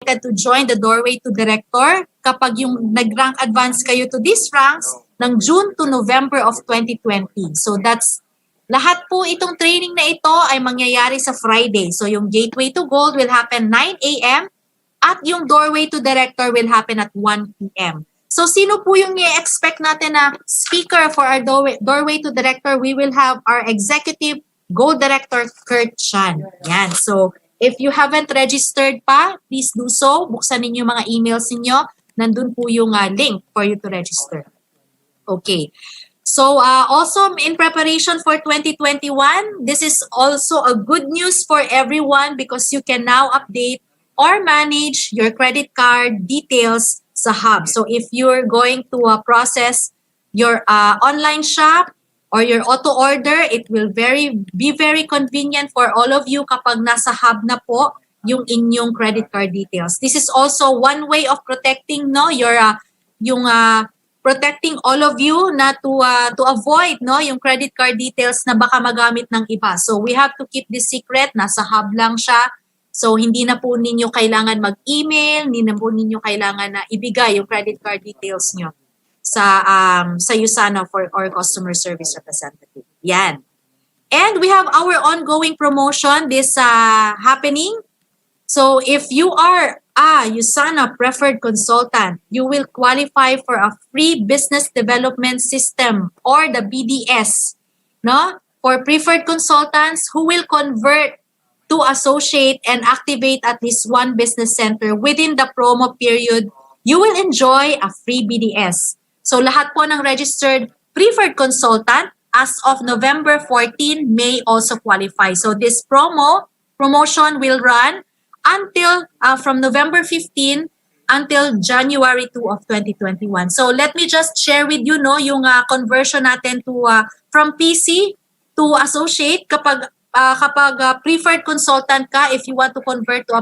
to join the Doorway to Director kapag yung nag-rank advance kayo to these ranks ng June to November of 2020. So that's lahat po itong training na ito ay mangyayari sa Friday. So yung Gateway to Gold will happen 9 a.m. at yung Doorway to Director will happen at 1 p.m. So sino po yung i-expect natin na speaker for our Doorway to Director? We will have our Executive Gold Director, Kurt Chan. Yan. So if you haven't registered pa, please do so. Buksan ninyo mga emails ninyo. Nandun po yung link for you to register. Okay. So also in preparation for 2021, this is also a good news for everyone because you can now update or manage your credit card details sa hub. So if you're going to process your online shop or your auto order, it will be very convenient for all of you kapag nasa hub na po yung inyong credit card details. This is also one way of protecting protecting all of you na to avoid yung credit card details na baka magamit ng iba. So we have to keep this secret, nasa hub lang siya. So hindi na po ninyo kailangan mag-email, hindi na po ninyo kailangan na ibigay yung credit card details nyo sa USANA for our customer service representative. Yan. And we have our ongoing promotion this happening. So if you are a USANA preferred consultant, you will qualify for a free business development system or the BDS, no? For preferred consultants who will convert to associate and activate at least one business center within the promo period, you will enjoy a free BDS. So lahat po ng registered preferred consultant as of November 14 may also qualify. So this promotion will run until from November 15 until January 2 of 2021. So let me just share with you yung conversion natin to from PC to associate kapag preferred consultant ka, if you want to convert to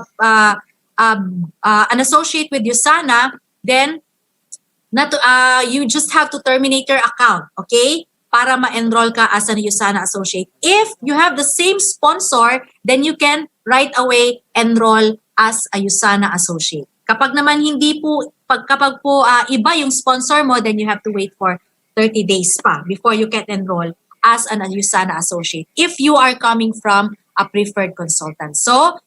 an associate with USANA, then you just have to terminate your account, okay? Para ma-enroll ka as an USANA associate. If you have the same sponsor, then you can right away enroll as a USANA associate. Kapag naman kapag po iba yung sponsor mo, then you have to wait for 30 days pa before you can enroll as an USANA associate if you are coming from a preferred consultant. So,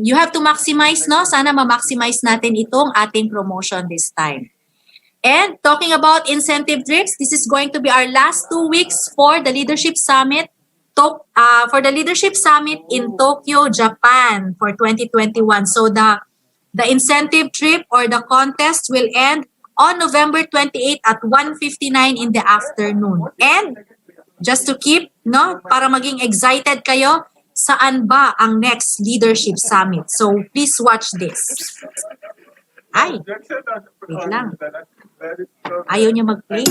you have to maximize, no? Sana ma-maximize natin itong ating promotion this time. And talking about incentive trips, this is going to be our last 2 weeks for the Leadership Summit. For the Leadership Summit in Tokyo, Japan for 2021. So the incentive trip or the contest will end on November 28 at 1:59 in the afternoon. And just to keep, para maging excited kayo, saan ba ang next Leadership Summit? So please watch this. Ay, wait lang. Ayaw niya mag-play.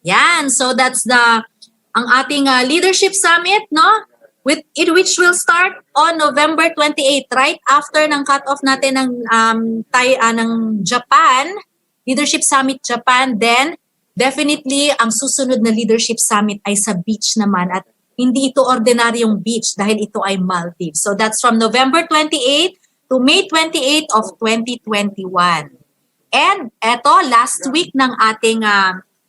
Yan, so that's ang ating Leadership Summit, no? Which will start on November 28, right after ng cut-off natin ng Japan, Leadership Summit Japan. Then, definitely, ang susunod na Leadership Summit ay sa beach naman. At hindi ito ordinaryong beach dahil ito ay Maldives. So, that's from November 28 to May 28 of 2021. And eto, last week ng ating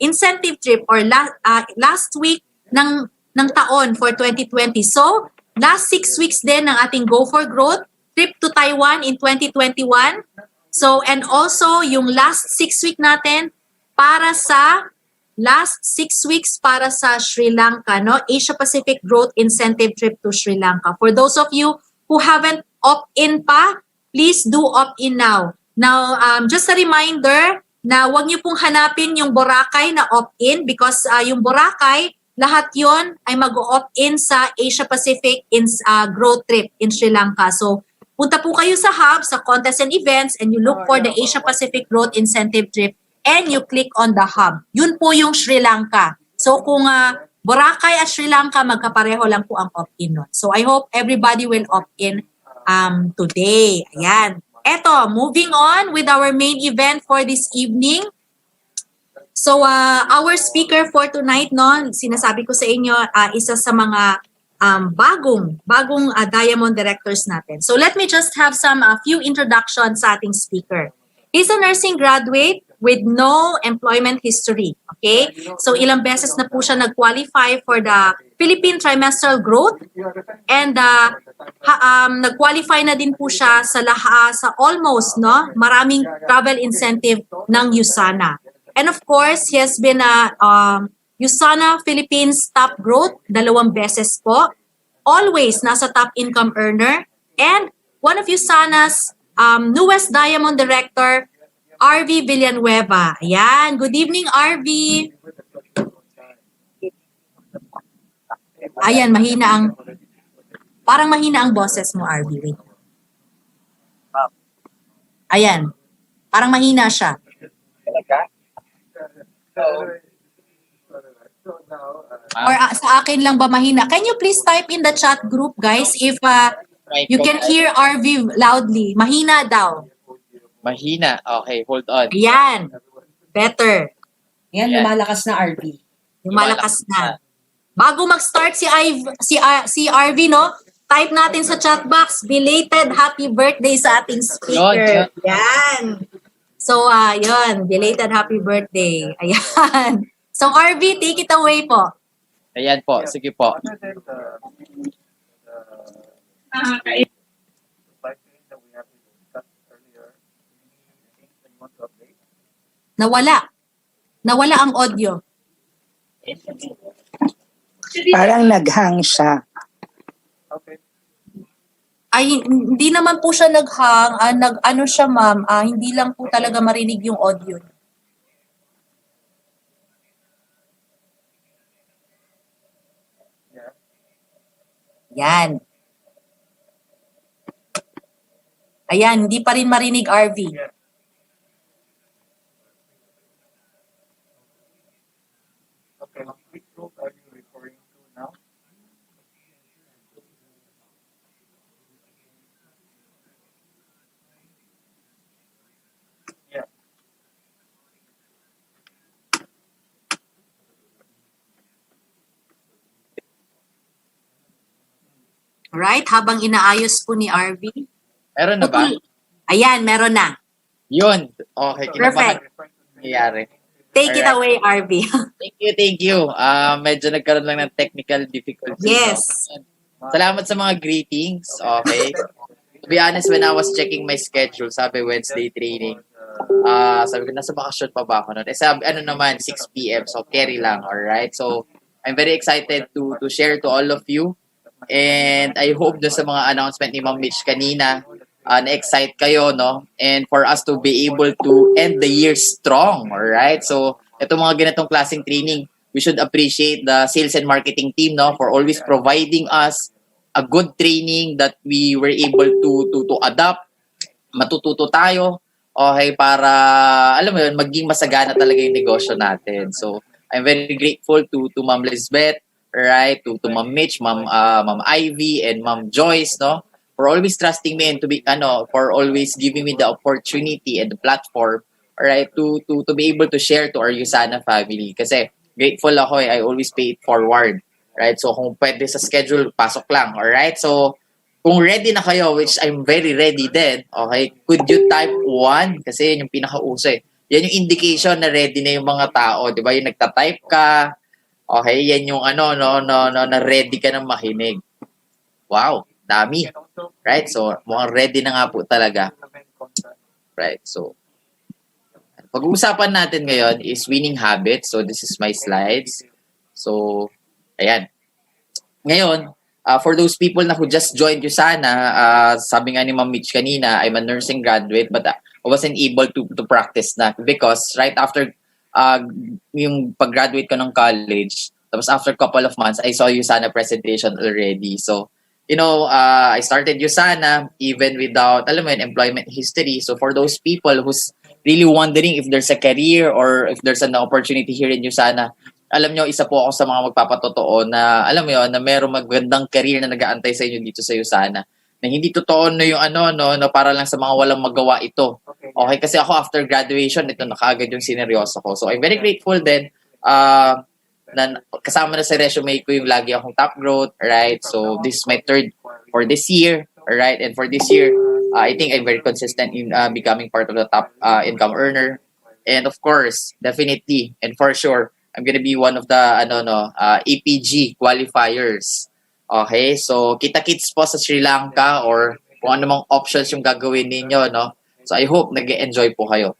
incentive trip or last week ng taon for 2020. So, last 6 weeks din ng ating Go for Growth trip to Taiwan in 2021. So, and also yung last 6 week natin para sa Sri Lanka, no? Asia Pacific Growth Incentive Trip to Sri Lanka. For those of you who haven't opt-in pa, please do opt-in now. Now, just a reminder na huwag niyo pong hanapin yung Boracay na opt-in because yung Boracay, lahat yon ay mag-opt-in sa Asia Pacific Growth Trip in Sri Lanka. So, punta po kayo sa hub, sa Contests and Events, and you look for the Asia Pacific Growth Incentive Trip and you click on the hub. Yun po yung Sri Lanka. So, kung Boracay at Sri Lanka, magkapareho lang po ang opt-in nun. So, I hope everybody will opt-in today. Ayan. Eto, moving on with our main event for this evening. So, our speaker for tonight, no, sinasabi ko sa inyo, isa sa mga bagong Diamond Directors natin. So, let me just have some few introductions sa ating speaker. He's a nursing graduate with no employment history. Okay? So, ilang beses na po siya nag-qualify for the Philippine Trimestral Growth and nag-qualify na din po siya sa almost maraming travel incentive ng USANA. And of course, he has been a USANA Philippines Top Growth 2 beses po. Always nasa top income earner. And one of USANA's newest Diamond Director, RV Villanueva. Ayan. Good evening, RV. Ayan, parang mahina ang boses mo, RV. Wait. Ayan. Parang mahina siya. Or sa akin lang ba mahina? Can you please type in the chat group, guys, if you can hear RV loudly? Mahina daw. Mahina. Okay, hold on. Ayan. Better. Yan, lumalakas na RV. Lumalakas na. Bago mag-start si RV, no? Type natin sa chat box, belated happy birthday sa ating speaker. Yan. So, yun. Belated happy birthday. Ayan. So, RV, take it away po. Ayan po. Sige po. Nawala ang audio. Parang naghang siya. Ay, hindi naman po siya naghang. Ano siya, ma'am. Hindi lang po talaga marinig yung audio. Yan. Ayan, hindi pa rin marinig, RV. Okay, which group are you referring to now? Yeah. Alright, habang inaayos po ni RV. Meron na ba? Ayan, meron na. Yun. Okay. Perfect. Nangyayari. Take it away, RV. Thank you. Medyo nagkaroon lang ng technical difficulties. Yes. Salamat sa mga greetings. Okay. To be honest, when I was checking my schedule, sabi Wednesday training, sabi ko, nasa bakasyon pa ba ako nun? Sabi, 6 p.m. So, carry lang. Alright? So, I'm very excited to share to all of you. And I hope doon sa mga announcement ni Ma'am Mitch kanina, na-excite kayo, no? And for us to be able to end the year strong, alright? So, itong mga ganitong klaseng training, we should appreciate the sales and marketing team, no? For always providing us a good training that we were able to adapt, matututo tayo, okay, para, alam mo yun, maging masagana talaga yung negosyo natin. So, I'm very grateful to Ma'am Lisbeth, right, to Ma'am Mitch, Ma'am Ivy, and Ma'am Joyce, no, for always trusting me and to be, for always giving me the opportunity and the platform, right, to be able to share to our USANA family. Kasi grateful ako, I always pay it forward, right? So kung pwede sa schedule, pasok lang, alright? So kung ready na kayo, which I'm very ready then, okay, could you type 1? Kasi yun yung pinakauso eh. Yan yung indication na ready na yung mga tao, di ba? Yung nagta-type ka, okay, yan yung na ready ka ng makinig. Wow, dami. Right? So, mukhang ready na nga po talaga. Right? So, pag-uusapan natin ngayon is winning habits. So, this is my slides. So, ayan. Ngayon, for those people na who just joined USANA, sabi nga ni Ma'am Mitch kanina, I'm a nursing graduate but I wasn't able to practice na because right after yung pag-graduate ko ng college, tapos after couple of months, I saw USANA presentation already. So, I started USANA even without, employment history. So, for those people who's really wondering if there's a career or if there's an opportunity here in USANA, alam nyo, isa po ako sa mga magpapatotoo na, na merong magandang career na nag-aantay sa inyo dito sa USANA. na hindi totoo no yung no para lang sa mga walang magawa ito. Okay, kasi ako after graduation, ito na kaagad yung sineryoso ko. So I'm very grateful din na kasama na sa resume ko yung lagi akong top growth, right? So this is my third for this year, right? And for this year, I think I'm very consistent in becoming part of the top income earner. And of course, definitely and for sure, I'm gonna be one of the APG qualifiers. Okay, so kita-kits po sa Sri Lanka or kung ano mang options yung gagawin ninyo, no? So I hope nag-enjoy po kayo.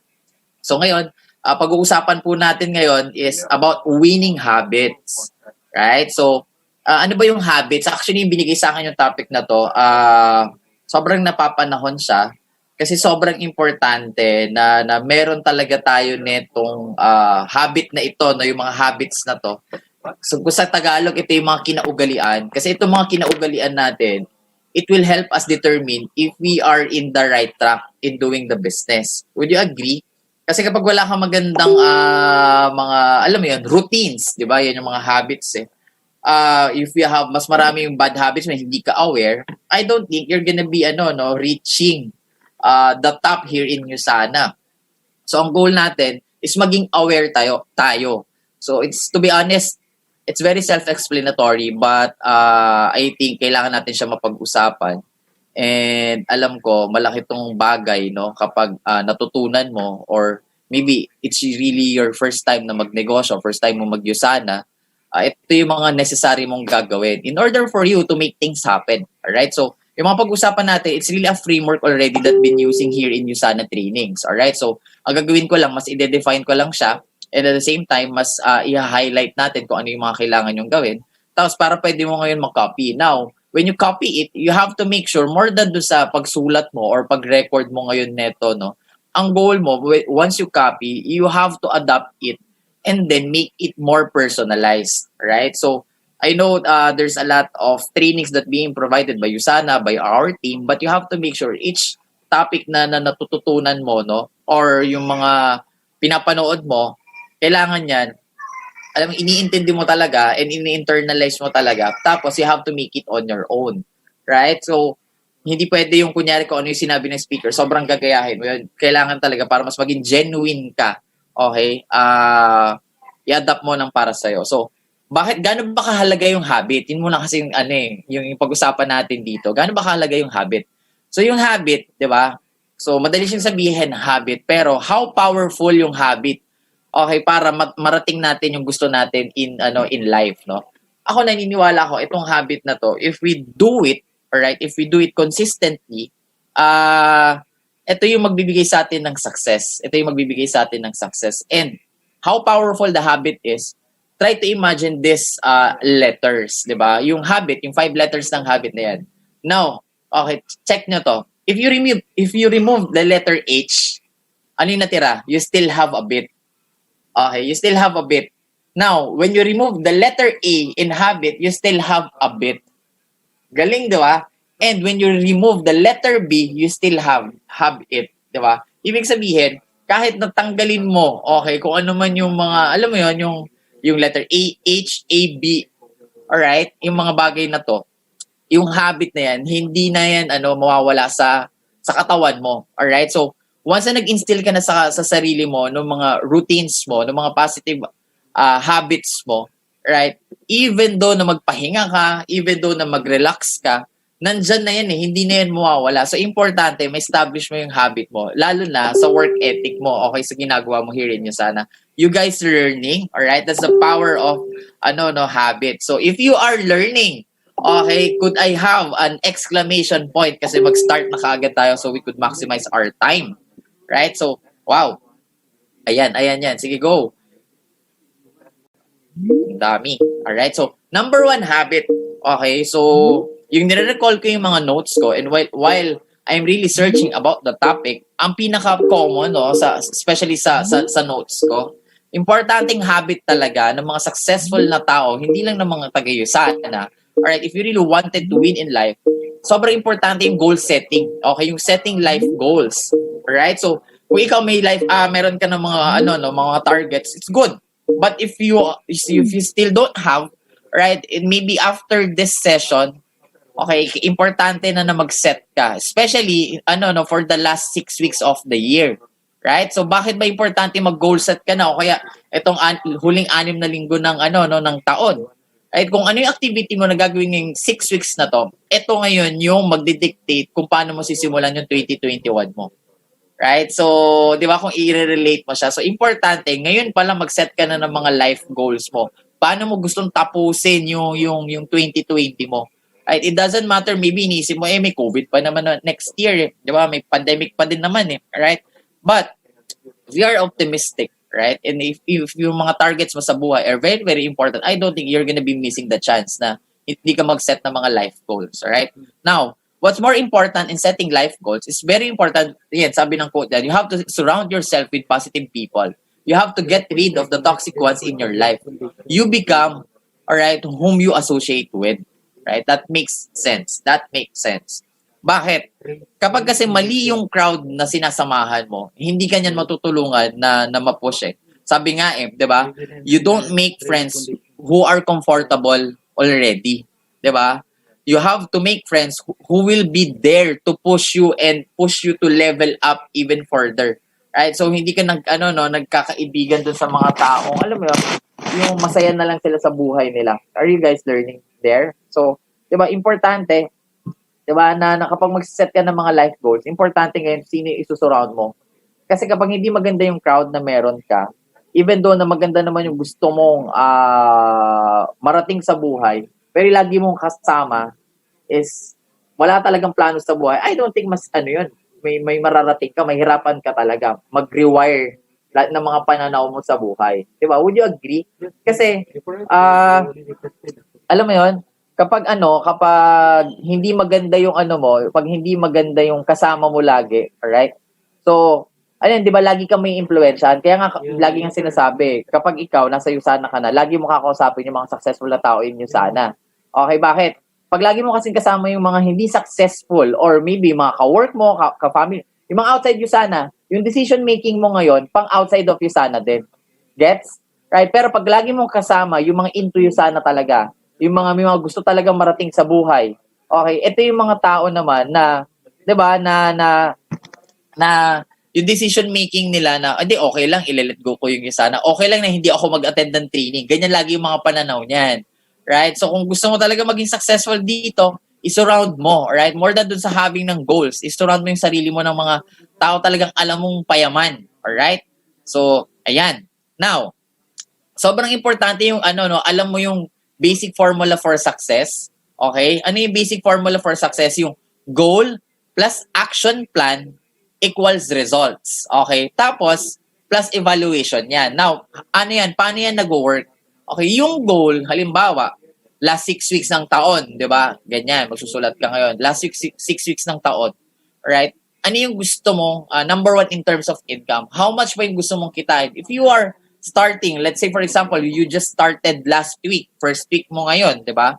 So ngayon, pag-uusapan po natin ngayon is about winning habits. Right? So, ano ba yung habits? Actually, yung binigay sa akin yung topic na to, sobrang napapanahon siya kasi sobrang importante na meron talaga tayo netong habit na ito, no? Yung mga habits na to. So, kung sa Tagalog, ito yung mga kinaugalian. Kasi itong mga kinaugalian natin, it will help us determine if we are in the right track in doing the business. Would you agree? Kasi kapag wala kang magandang mga, alam mo yun, routines, di ba? Yan yung mga habits eh. If you have mas marami yung bad habits na hindi ka aware, I don't think you're gonna be reaching the top here in USANA. So, ang goal natin is maging aware tayo. So, it's to be honest, it's very self-explanatory but I think kailangan natin siya mapag-usapan. And alam ko, malaki tong bagay, no? Kapag natutunan mo or maybe it's really your first time na magnegosyo, first time mo mag-USANA, ito yung mga necessary mong gagawin in order for you to make things happen. Alright? So, yung mga pag-usapan natin, it's really a framework already that been using here in USANA trainings. Alright? So, ang gagawin ko lang, mas i-define ko lang siya. And at the same time, mas i-highlight natin kung ano yung mga kailangan yung gawin. Tapos para pwede mo ngayon mag-copy. Now, when you copy it, you have to make sure more than doon sa pagsulat mo or pag-record mo ngayon neto, no? Ang goal mo, once you copy, you have to adapt it and then make it more personalized, right? So, I know there's a lot of trainings that being provided by USANA, by our team, but you have to make sure each topic na natututunan mo, no? Or yung mga pinapanood mo, kailangan yan, alam, iniintindi mo talaga and ini-internalize mo talaga. Tapos, you have to make it on your own. Right? So, hindi pwede yung kunyari kung ano yung sinabi ng speaker, sobrang gagayahin mo yun. Kailangan talaga para mas maging genuine ka. Okay? I-adapt mo ng para sa'yo. So, gano'n ba kahalaga yung habit? Yun muna kasi yung pag-usapan natin dito. Gano'n ba kahalaga yung habit? So, yung habit, di ba? So, madali siyang sabihin habit, pero how powerful yung habit? Okay, para marating natin yung gusto natin in life, no? Ako naniniwala ko itong habit na to, if we do it, alright, if we do it consistently, ito yung magbibigay sa atin ng success. Ito yung magbibigay sa atin ng success. And how powerful the habit is, try to imagine this letters, 'di ba? Yung habit, yung 5 letters ng habit na yan. Now, okay, check nyo to. If you remove the letter H, ano yung natira? You still have a bit. Okay, you still have a bit. Now, when you remove the letter A in habit, you still have a bit. Galing, di ba? And when you remove the letter B, you still have it. Di ba? Ibig sabihin, kahit natanggalin mo, okay, kung ano man yung mga, alam mo yun, yung letter A, H, A, B, alright, yung mga bagay na to, yung habit na yan, hindi na yan, mawawala sa katawan mo. Alright? So, once na nag-instill ka na sa sarili mo ng mga routines mo, ng mga positive habits mo, right? Even though na magpahinga ka, even though na mag-relax ka, nandyan na yan hindi na yan mawawala. So, importante, ma-establish mo yung habit mo, lalo na sa work ethic mo, okay, sa ginagawa mo here in USANA. You guys learning, alright? That's the power of, habit. So, if you are learning, okay, could I have an exclamation point kasi mag-start na kaagad tayo so we could maximize our time. Right? So, wow. Ayan yan. Sige, go. Dami. Alright? So, number 1 habit. Okay? So, yung nire-recall ko yung mga notes ko and while I'm really searching about the topic, ang pinaka-common, no, especially sa notes ko, importanteng habit talaga ng mga successful na tao, hindi lang ng mga taga-USANA. Alright? If you really wanted to win in life, sobrang importante yung goal setting. Okay? Yung setting life goals. Alright? So, kung ikaw may life, meron ka ng mga, mga targets, it's good. But if you still don't have, right, maybe after this session, Okay, importante na mag-set ka. Especially, for the last 6 weeks of the year. Right? So, bakit ba importante mag-goal set ka na? O kaya, itong huling 6 na linggo ng, ng taon. Right? Kung ano yung activity mo na gagawin ngayong 6 weeks na to, ito ngayon yung magdidictate kung paano mo sisimulan yung 2021 mo. Right? So, di ba, kung i-relate mo siya. So, importante, ngayon pala mag-set ka na ng mga life goals mo. Paano mo gustong tapusin yung 2020 mo? Right? It doesn't matter, maybe iniisip mo, may COVID pa naman next year. Di ba? May pandemic pa din naman Right? But, we are optimistic. Right? And if yung mga targets mo sa buhay are very, very important, I don't think you're gonna be missing the chance na hindi ka mag-set ng mga life goals. Alright? Now, what's more important in setting life goals is very important, yan, sabi ng quote yan, you have to surround yourself with positive people. You have to get rid of the toxic ones in your life. You become, alright, whom you associate with. Right? That makes sense. Bakit? Kapag kasi mali yung crowd na sinasamahan mo, hindi ka niyan matutulungan na ma-push Sabi nga 'di ba? You don't make friends who are comfortable already. 'Di ba? You have to make friends who will be there to push you and push you to level up even further. Right? So hindi ka nagkakaibigan dun sa mga taong, alam mo yun, yung masaya na lang sila sa buhay nila. Are you guys learning there? So, 'di ba, importante, 'di ba, na kapag mag-set ka ng mga life goals, importante ngayon sino yung isusurround mo. Kasi kapag hindi maganda yung crowd na meron ka, even though na maganda naman yung gusto mong marating sa buhay, pero lagi mong kasama is wala talagang plano sa buhay, I don't think yun, may mararating ka, mahirapan ka talaga mag-rewire lahat ng mga pananaw mo sa buhay. 'Di ba? Would you agree? Kasi alam mo yun, kapag hindi maganda yung mo, pag hindi maganda yung kasama mo lagi, alright? So, 'di ba, lagi kang may impluwensyahan. Kaya nga lagi nga sinasabi, kapag ikaw nasa Usana ka na, lagi mo kakausapin yung mga successful na tao in Usana. Okay, bakit? Pag lagi mo kasing kasama yung mga hindi successful or maybe mga ka-work mo, ka-family, yung mga outside Usana, yung decision making mo ngayon, pang outside of Usana din. Gets? Right? Pero pag lagi mong kasama yung mga into Usana talaga, yung may mga gusto talagang marating sa buhay. Okay, ito yung mga tao naman na, 'di ba, na yung decision making nila na, okay lang, ile-let go ko yung Usana. Okay lang na hindi ako mag-attend ng training. Ganyan lagi yung mga pananaw niyan. Right? So kung gusto mo talaga maging successful dito, isurround mo, right? More than dun sa having ng goals, isurround mo yung sarili mo ng mga tao talagang alam mong payaman. Alright? So, ayan. Now, sobrang importante yung alam mo yung basic formula for success. Okay? Ano yung basic formula for success? Yung goal plus action plan equals results. Okay? Tapos, plus evaluation yan. Now, yan? Paano yan nag-work? Okay, yung goal, halimbawa, last 6 weeks ng taon, di ba? Ganyan, magsusulat ka ngayon. Last 6 weeks ng taon. Right? Ano yung gusto mo? Number 1 in terms of income. How much ba yung gusto mong kitain? If you are starting, let's say for example, you just started last week, first week mo ngayon, di ba?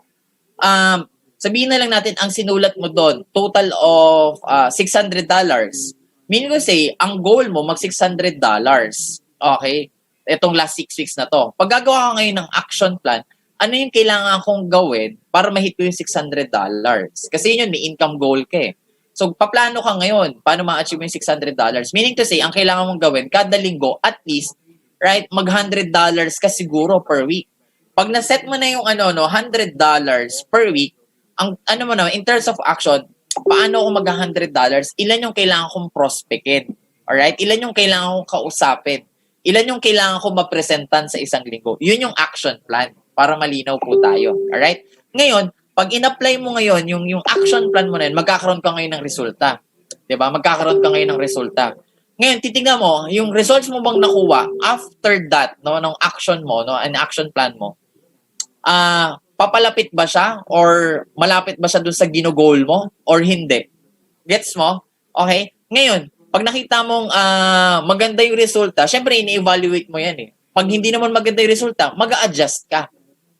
Sabihin na lang natin, ang sinulat mo doon, total of $600. Meaning to say, ang goal mo, mag $600. Okay? Itong last 6 weeks na to. Pag gagawa ka ngayon ng action plan, ano yung kailangan kong gawin para ma-hit ko yung $600? Kasi yun, may income goal ka So, paplano ka ngayon, paano ma-achieve yung $600? Meaning to say, ang kailangan mong gawin, kada linggo, at least, right, mag $100 ka siguro per week. Pag na-set mo na yung $100 per week, ang mo na, in terms of action, paano ako mag $100? Ilan yung kailangan kong prospectin? Alright? Ilan yung kailangan kong kausapin? Ilan yung kailangan ko mapresentan sa isang linggo? Yun yung action plan para malinaw po tayo. Alright? Ngayon, pag in-apply mo ngayon, yung action plan mo na yun, magkakaroon ka ngayon ng resulta. Diba? Magkakaroon ka ngayon ng resulta. Ngayon, titingnan mo, yung results mo bang nakuha after that, ng action mo, an action plan mo, papalapit ba siya or malapit ba siya dun sa ginugol mo or hindi? Gets mo? Okay? Ngayon, pag nakita mong maganda yung resulta, syempre ini-evaluate mo yan Pag hindi naman maganda yung resulta, mag-a-adjust ka.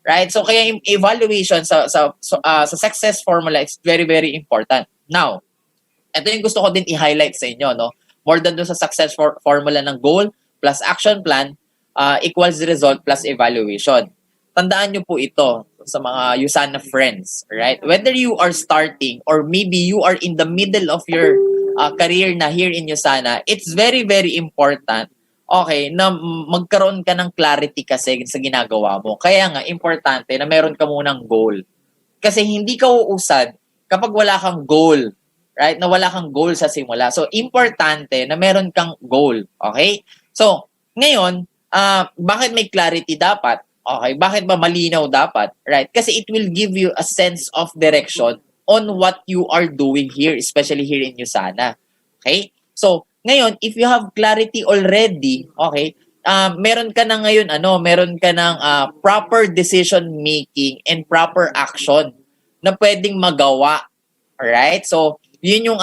Right? So kaya yung evaluation sa success formula is very, very important. Now, ito yung gusto ko din i-highlight sa inyo, no? More than dun sa success formula ng goal plus action plan equals result plus evaluation. tandaan nyo po ito sa mga Usana friends, right? Whether you are starting or maybe you are in the middle of your career na here in Usana, it's very, very important, okay, na magkaroon ka ng clarity kasi sa ginagawa mo. Kaya nga, importante na meron ka munang goal. Kasi hindi ka uusad kapag wala kang goal, right? Na wala kang goal sa simula. So, importante na meron kang goal, okay? So, ngayon, bakit may clarity dapat? Okay, bakit ba malinaw dapat? Right? Kasi it will give you a sense of direction on what you are doing here, especially here in Usana. Okay? So, ngayon, if you have clarity already, okay, meron ka na ngayon, meron ka ng proper decision making and proper action na pwedeng magawa. Alright? So, yun yung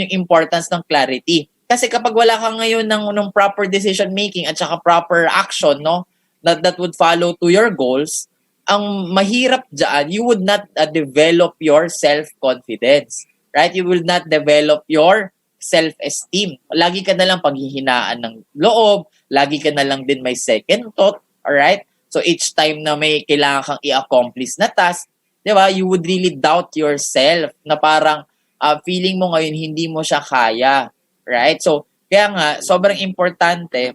importance ng clarity. Kasi kapag wala ka ngayon ng proper decision making at saka proper action, no, that would follow to your goals, ang mahirap dyan, you would not develop your self-confidence. Right? You will not develop your self-esteem. Lagi ka na lang paghihinaan ng loob, lagi ka na lang din may second thought, alright? So each time na may kailangan kang i-accomplish na task, di ba, you would really doubt yourself na parang feeling mo ngayon hindi mo siya kaya. Right? So, kaya nga, sobrang importante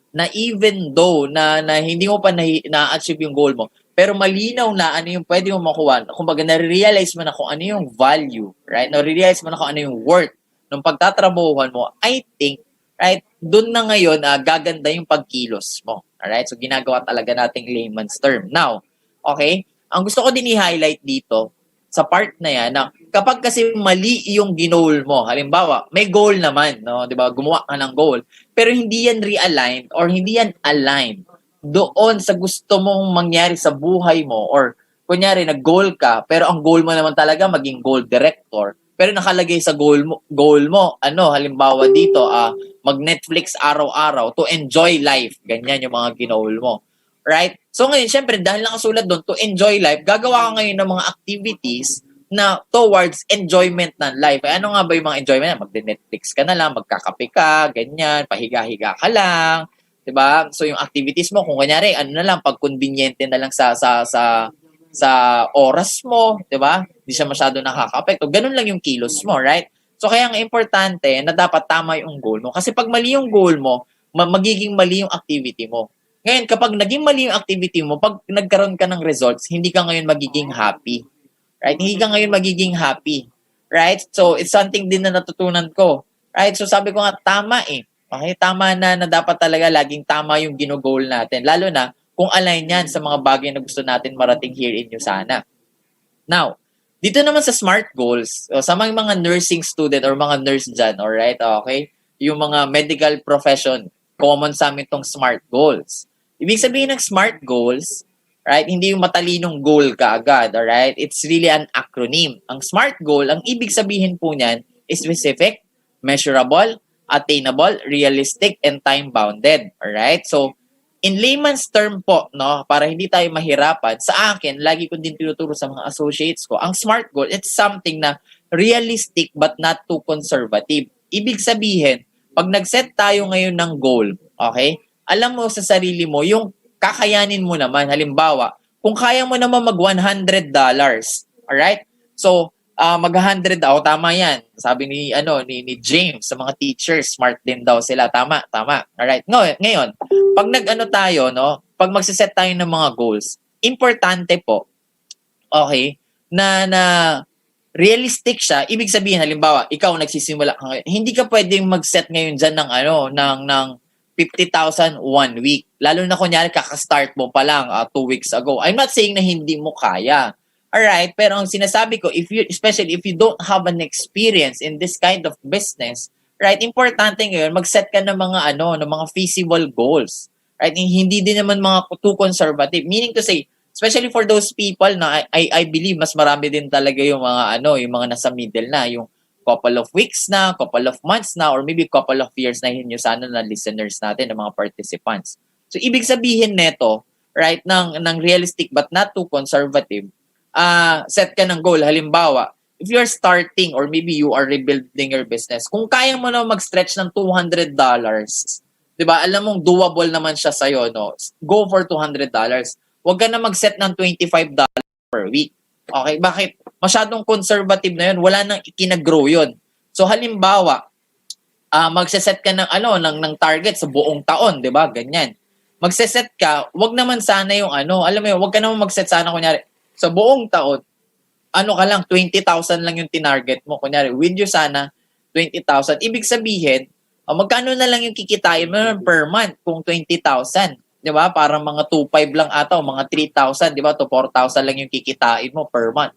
na even though na hindi mo pa na-achieve yung goal mo, pero malinaw na ano yung pwede mo makuha. Kumbaga, na-realize mo na kung ano yung value, right? Na-realize mo na kung ano yung worth ng pagtatrabahuhan mo, I think, right, doon na ngayon gaganda yung pagkilos mo. Alright? So, ginagawa talaga nating layman's term. Now, okay, ang gusto ko din i-highlight dito, sa part na yan, na kapag kasi mali yung ginol mo, halimbawa, may goal naman, no? 'Di ba? Gumawa ka ng goal, pero hindi yan realigned or hindi yan aligned doon sa gusto mong mangyari sa buhay mo, or kunyari nag-goal ka, pero ang goal mo naman talaga maging goal director, pero nakalagay sa goal mo, halimbawa dito, mag-Netflix araw-araw to enjoy life. Ganyan yung mga ginol mo. Right? So ngayon, syempre, dahil nakasulat doon, to enjoy life, gagawa ka ngayon ng mga activities na towards enjoyment ng life. Ano nga ba yung mga enjoyment? Mag-Netflix ka na lang, magkakape ka, ganyan, pahiga-higa ka lang, 'di ba? So yung activities mo, kung kunyari, na lang, pag conveniente na lang sa oras mo, 'di ba? Hindi siya masyado nakaka-apekto. Ganun lang yung kilos mo, right? So kaya nga importante na dapat tama yung goal mo. Kasi pag mali yung goal mo, magiging mali yung activity mo. Ngayon, kapag naging mali yung activity mo, pag nagkaroon ka ng results, hindi ka ngayon magiging happy. Right? Hindi ka ngayon magiging happy. Right? So, it's something din na natutunan ko. Right? So, sabi ko nga, tama eh. Okay? Tama na dapat talaga laging tama yung ginugol natin. Lalo na kung align yan sa mga bagay na gusto natin marating here in Usana. Now, dito naman sa SMART goals, sa mga nursing student or mga nurse dyan, alright? Okay? Yung mga medical profession, common sa amin itong SMART goals. Ibig sabihin ng SMART goals, right? Hindi yung matalinong goal ka agad, alright? It's really an acronym. Ang SMART goal, ang ibig sabihin po niyan is specific, measurable, attainable, realistic, and time-bounded. Alright? So, in layman's term po, no, para hindi tayo mahirapan, sa akin, lagi ko din tinuturo sa mga associates ko, ang SMART goal, it's something na realistic but not too conservative. Ibig sabihin, pag nag-set tayo ngayon ng goal, okay, alam mo sa sarili mo, yung kakayanin mo naman. Halimbawa, kung kaya mo naman mag $100, alright? So, mag-100 daw, tama yan. Sabi ni James sa mga teachers, smart din daw sila. Tama. Alright. Ngayon, pag tayo, no, pag magse-set tayo ng mga goals, importante po, okay, na realistic siya. Ibig sabihin, halimbawa, ikaw nagsisimula ka ngayon, hindi ka pwedeng mag-set ngayon dyan ng 50,000 1 week. Lalo na kunyari kaka-start mo pa lang 2 weeks ago. I'm not saying na hindi mo kaya. Alright, pero ang sinasabi ko, especially if you don't have an experience in this kind of business, right, importante ngayon mag-set ka ng mga ng mga feasible goals. Right? Hindi din naman mga too conservative. Meaning to say, especially for those people na I believe mas marami din talaga yung mga yung mga nasa middle na, yung couple of weeks na, couple of months na, or maybe couple of years na yun sana na listeners natin, ng mga participants. So, ibig sabihin neto, right, ng realistic but not too conservative, set ka ng goal. Halimbawa, if you're starting or maybe you are rebuilding your business, kung kaya mo na mag-stretch ng $200, di ba, alam mong doable naman siya sa'yo, no? Go for $200. huwag ka na mag-set ng $25 per week. Okay? Bakit? Masyadong conservative na yun. Wala nang ikinagrow yun. So, halimbawa, magse-set ka ng target sa buong taon, di ba? Ganyan. Magse-set ka, wag naman sana yung alam mo yun, wag ka naman mag-set sana, kunyari, sa buong taon, ka lang, 20,000 lang yung tinarget mo. Kunyari, with you sana, 20,000. Ibig sabihin, magkano na lang yung kikitain mo per month kung 20,000? Di ba? Parang mga 2,500 lang ata o mga 3,000, di ba? To 4,000 lang yung kikitain mo per month.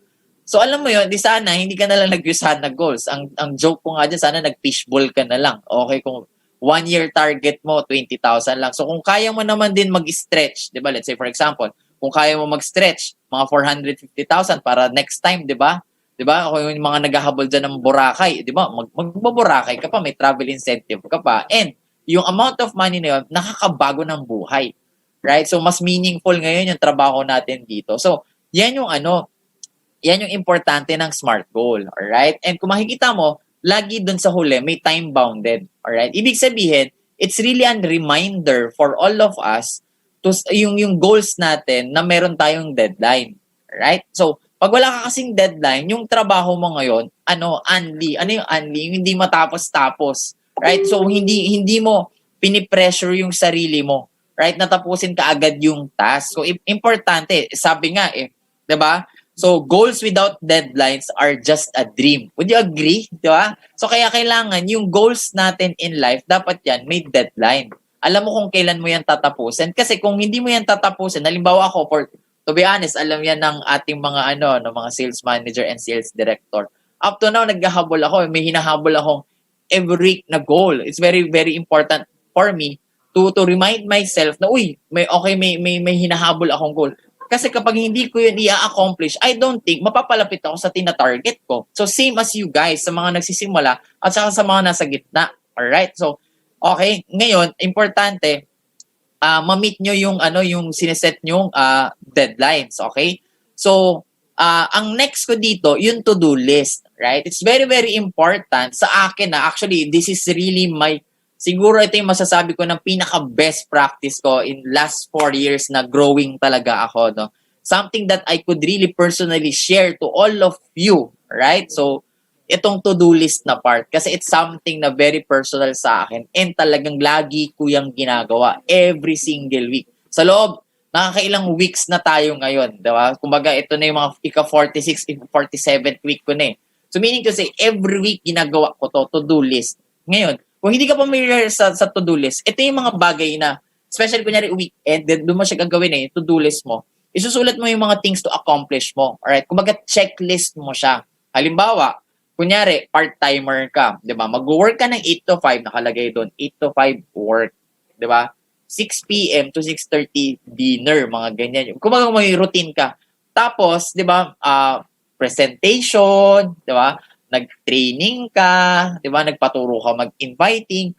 So alam mo yun, di sana, hindi ka na lang nag-usahan na goals. Ang joke ko nga dyan, sana nag-fishball ka na lang. Okay, kung 1 year target mo, 20,000 lang. So kung kaya mo naman din mag-stretch, di ba? Let's say for example, kung kaya mo mag-stretch, mga 450,000 para next time, di ba? Di ba? Kung yung mga naghahabol dyan ng Boracay, di ba? Magbaboracay ka pa, may travel incentive ka pa. And yung amount of money na yun, nakakabago ng buhay. Right? So, mas meaningful ngayon yung trabaho natin dito. So, yan yung yan yung importante ng SMART goal. Alright? And kung makikita mo, lagi dun sa huli, may time-bounded. Alright? Ibig sabihin, it's really a reminder for all of us to yung goals natin na meron tayong deadline. Alright? So, pag wala ka kasing deadline, yung trabaho mo ngayon, unli. Ano yung unli? Yung hindi matapos-tapos. Right? So, hindi mo pinipressure yung sarili mo. Right? Natapusin ka agad yung task. So, importante. Sabi nga 'di ba? So, goals without deadlines are just a dream. Would you agree? 'Di ba? So, kaya kailangan yung goals natin in life, dapat yan may deadline. Alam mo kung kailan mo yan tatapusin. Kasi kung hindi mo yan tatapusin, halimbawa ako, to be honest, alam yan ng ating mga ng mga sales manager and sales director. Up to now, naghahabol ako. May hinahabol akong every week na goal. It's very, very important for me to remind myself na, may hinahabol akong goal. Kasi kapag hindi ko yun i-accomplish, I don't think mapapalapit ako sa tina-target ko. So, same as you guys, sa mga nagsisimula at saka sa mga nasa gitna. Alright? So, okay. Ngayon, importante, ma-meet nyo yung sineset nyong deadlines. Okay? So, ang next ko dito, yung to-do list. Right? It's very, very important sa akin na actually, this is really siguro ito yung masasabi ko ng pinaka-best practice ko in last 4 years na growing talaga ako. No? Something that I could really personally share to all of you. Right? So, itong to-do list na part kasi it's something na very personal sa akin and talagang lagi ko yung ginagawa every single week. Sa loob, nakakailang weeks na tayo ngayon. Diba? Kumbaga, ito na yung mga ika-46, ika-47th week ko na . So, meaning to say, every week ginagawa ko to-do list. Ngayon, kung hindi ka familiar sa to-do list, ito yung mga bagay na, especially kunyari weekend, doon mo siya gagawin to-do list mo. Isusulat mo yung mga things to accomplish mo. Alright? Kumbaga, checklist mo siya. Halimbawa, kunyari, part-timer ka. Diba? Mag-work ka ng 8 to 5, nakalagay doon. 8 to 5 work. Diba? 6 p.m. to 6:30 dinner, mga ganyan. Kumbaga, may routine ka. Tapos, diba, presentation, di ba? Nag-training ka, di ba? Nagpaturo ka mag-inviting.